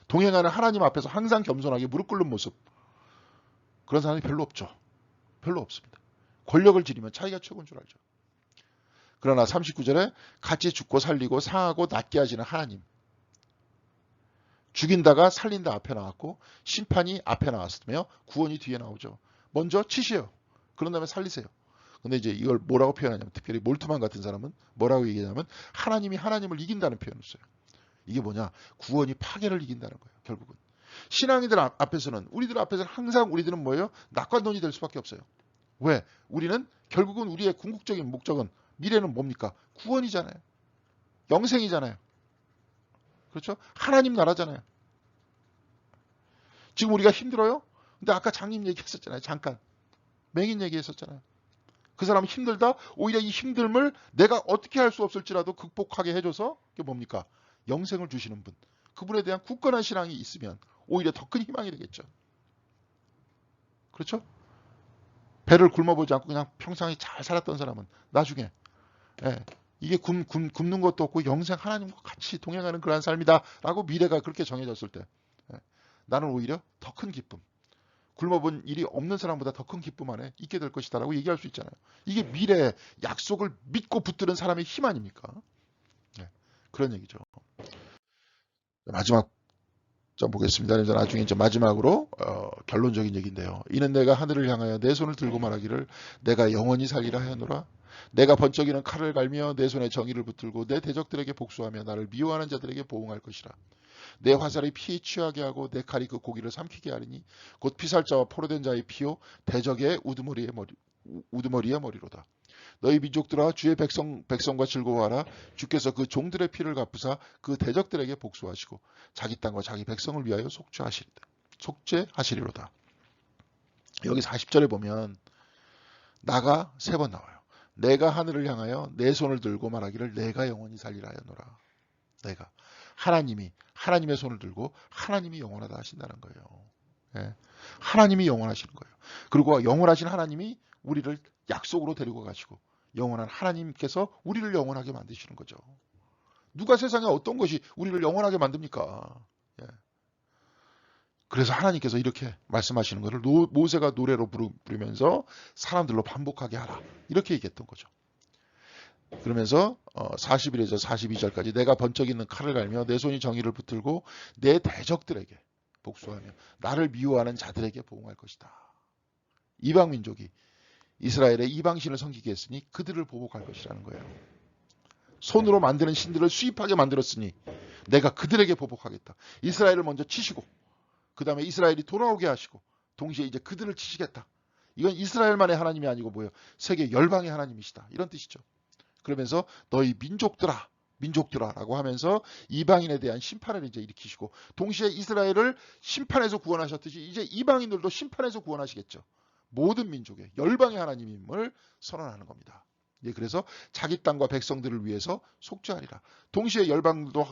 동행하는 하나님 앞에서 항상 겸손하게 무릎 꿇는 모습. 그런 사람이 별로 없죠. 별로 없습니다. 권력을 지니면 자기가 최고인 줄 알죠. 그러나 39절에 같이 죽고 살리고 상하고 낫게 하시는 하나님. 죽인다가 살린다 앞에 나왔고 심판이 앞에 나왔으며 구원이 뒤에 나오죠. 먼저 치세요. 그런 다음에 살리세요. 근데 이제 이걸 뭐라고 표현하냐면 특별히 몰트만 같은 사람은 뭐라고 얘기하냐면 하나님이 하나님을 이긴다는 표현을 써요. 이게 뭐냐? 구원이 파괴를 이긴다는 거예요. 결국은. 신앙인들 앞에서는 우리들 앞에서는 항상 우리들은 뭐예요? 낙관론이 될 수밖에 없어요. 왜? 우리는 결국은 우리의 궁극적인 목적은 미래는 뭡니까? 구원이잖아요. 영생이잖아요. 그렇죠? 하나님 나라잖아요. 지금 우리가 힘들어요? 근데 아까 장님 얘기했었잖아요. 잠깐. 맹인 얘기했었잖아요. 그 사람은 힘들다? 오히려 이 힘듦을 내가 어떻게 할 수 없을지라도 극복하게 해줘서 그게 뭡니까? 영생을 주시는 분. 그분에 대한 굳건한 신앙이 있으면 오히려 더 큰 희망이 되겠죠. 그렇죠? 배를 굶어보지 않고 그냥 평상시 잘 살았던 사람은 나중에 이게 굶는 것도 없고 영생 하나님과 같이 동행하는 그러한 삶이다 라고 미래가 그렇게 정해졌을 때 나는 오히려 더 큰 기쁨 굶어본 일이 없는 사람보다 더 큰 기쁨 안에 있게 될 것이다 라고 얘기할 수 있잖아요. 이게 미래의 약속을 믿고 붙드는 사람의 힘 아닙니까? 그런 얘기죠. 마지막 좀 보겠습니다. 이제 나중에 이제 마지막으로 결론적인 얘기인데요. 이는 내가 하늘을 향하여 내 손을 들고 말하기를 내가 영원히 살리라 하노라. 내가 번쩍이는 칼을 갈며 내 손에 정의를 붙들고 내 대적들에게 복수하며 나를 미워하는 자들에게 보응할 것이라. 내 화살이 피에 취하게 하고 내 칼이 그 고기를 삼키게 하리니 곧 피살자와 포로된 자의 피요 대적의 우두머리의 머리로다. 너희 민족들아 주의 백성과 즐거워하라. 주께서 그 종들의 피를 갚으사 그 대적들에게 복수하시고 자기 땅과 자기 백성을 위하여 속죄하시리로다. 여기 40절에 보면 나가 세 번 나와요. 내가 하늘을 향하여 내 손을 들고 말하기를 내가 영원히 살리라 하노라. 내가 하나님이 하나님의 손을 들고 하나님이 영원하다 하신다는 거예요. 예. 하나님이 영원하시는 거예요. 그리고 영원하신 하나님이 우리를 약속으로 데리고 가시고 영원한 하나님께서 우리를 영원하게 만드시는 거죠. 누가 세상에 어떤 것이 우리를 영원하게 만듭니까? 예. 그래서 하나님께서 이렇게 말씀하시는 것을 모세가 노래로 부르면서 사람들로 반복하게 하라. 이렇게 얘기했던 거죠. 그러면서 41에서 42절까지 내가 번쩍 있는 칼을 갈며 내 손이 정의를 붙들고 내 대적들에게 복수하며 나를 미워하는 자들에게 보응할 것이다. 이방 민족이 이스라엘의 이방신을 섬기게 했으니 그들을 보복할 것이라는 거예요. 손으로 만드는 신들을 수입하게 만들었으니 내가 그들에게 보복하겠다. 이스라엘을 먼저 치시고 그 다음에 이스라엘이 돌아오게 하시고 동시에 이제 그들을 치시겠다. 이건 이스라엘만의 하나님이 아니고 뭐예요? 세계 열방의 하나님이시다. 이런 뜻이죠. 그러면서 너희 민족들아라고 하면서 이방인에 대한 심판을 이제 일으키시고 동시에 이스라엘을 심판에서 구원하셨듯이 이제 이방인들도 심판에서 구원하시겠죠. 모든 민족의 열방의 하나님임을 선언하는 겁니다. 예, 그래서 자기 땅과 백성들을 위해서 속죄하리라. 동시에 열방도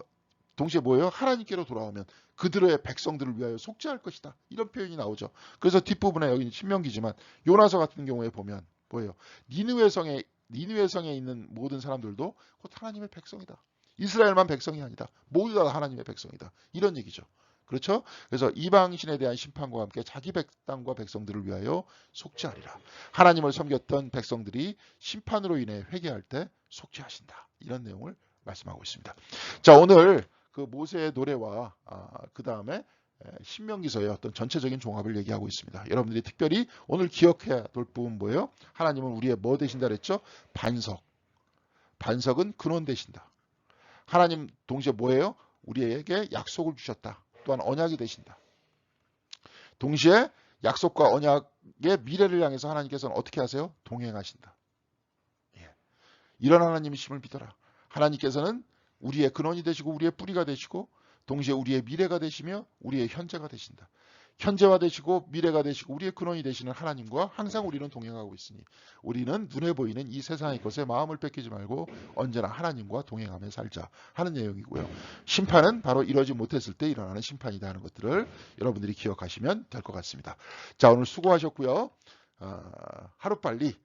동시에 뭐예요? 하나님께로 돌아오면 그들의 백성들을 위하여 속죄할 것이다. 이런 표현이 나오죠. 그래서 뒷부분에 여기 신명기지만 요나서 같은 경우에 보면 뭐예요? 니느웨 성에 있는 모든 사람들도 곧 하나님의 백성이다. 이스라엘만 백성이 아니다. 모두 다 하나님의 백성이다. 이런 얘기죠. 그렇죠? 그래서 이방신에 대한 심판과 함께 자기 땅과 백성들을 위하여 속죄하리라. 하나님을 섬겼던 백성들이 심판으로 인해 회개할 때 속죄하신다. 이런 내용을 말씀하고 있습니다. 자, 오늘 그 모세의 노래와 그 다음에 신명기서의 어떤 전체적인 종합을 얘기하고 있습니다. 여러분들이 특별히 오늘 기억해야 될 부분 뭐예요? 하나님은 우리의 뭐 되신다 그랬죠? 반석. 반석은 근원 되신다. 하나님 동시에 뭐예요? 우리에게 약속을 주셨다. 또한 언약이 되신다. 동시에 약속과 언약의 미래를 향해서 하나님께서는 어떻게 하세요? 동행하신다. 예. 이런 하나님이심을 믿어라. 하나님께서는 우리의 근원이 되시고 우리의 뿌리가 되시고 동시에 우리의 미래가 되시며 우리의 현재가 되신다. 현재화 되시고 미래가 되시고 우리의 근원이 되시는 하나님과 항상 우리는 동행하고 있으니 우리는 눈에 보이는 이 세상의 것에 마음을 뺏기지 말고 언제나 하나님과 동행하며 살자 하는 내용이고요. 심판은 바로 이러지 못했을 때 일어나는 심판이다 하는 것들을 여러분들이 기억하시면 될 것 같습니다. 자, 오늘 수고하셨고요. 하루빨리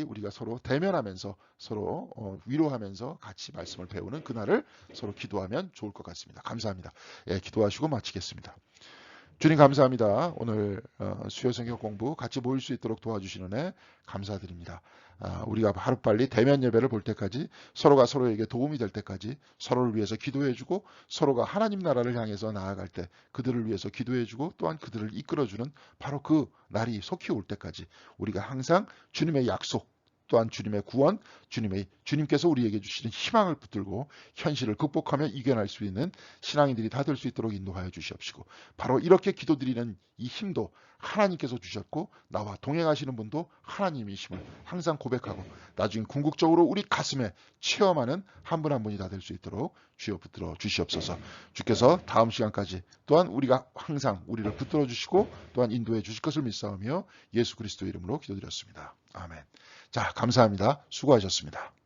우리가 서로 대면하면서 서로 위로하면서 같이 말씀을 배우는 그날을 서로 기도하면 좋을 것 같습니다. 감사합니다. 예, 기도하시고 마치겠습니다. 주님 감사합니다. 오늘 수요 성경 공부 같이 모일 수 있도록 도와주시는 애 감사드립니다. 우리가 하루빨리 대면 예배를 볼 때까지 서로가 서로에게 도움이 될 때까지 서로를 위해서 기도해주고 서로가 하나님 나라를 향해서 나아갈 때 그들을 위해서 기도해주고 또한 그들을 이끌어주는 바로 그 날이 속히 올 때까지 우리가 항상 주님의 약속 또한 주님의 구원, 주님께서 우리에게 주시는 희망을 붙들고 현실을 극복하며 이겨낼 수 있는 신앙인들이 다 될 수 있도록 인도하여 주시옵시고 바로 이렇게 기도드리는 이 힘도 하나님께서 주셨고 나와 동행하시는 분도 하나님이심을 항상 고백하고 나중에 궁극적으로 우리 가슴에 체험하는 한 분 한 분이 다 될 수 있도록 주여 붙들어 주시옵소서. 주께서 다음 시간까지 또한 우리가 항상 우리를 붙들어 주시고 또한 인도해 주실 것을 믿사오며 예수 그리스도 이름으로 기도드렸습니다. 아멘. 자, 감사합니다. 수고하셨습니다.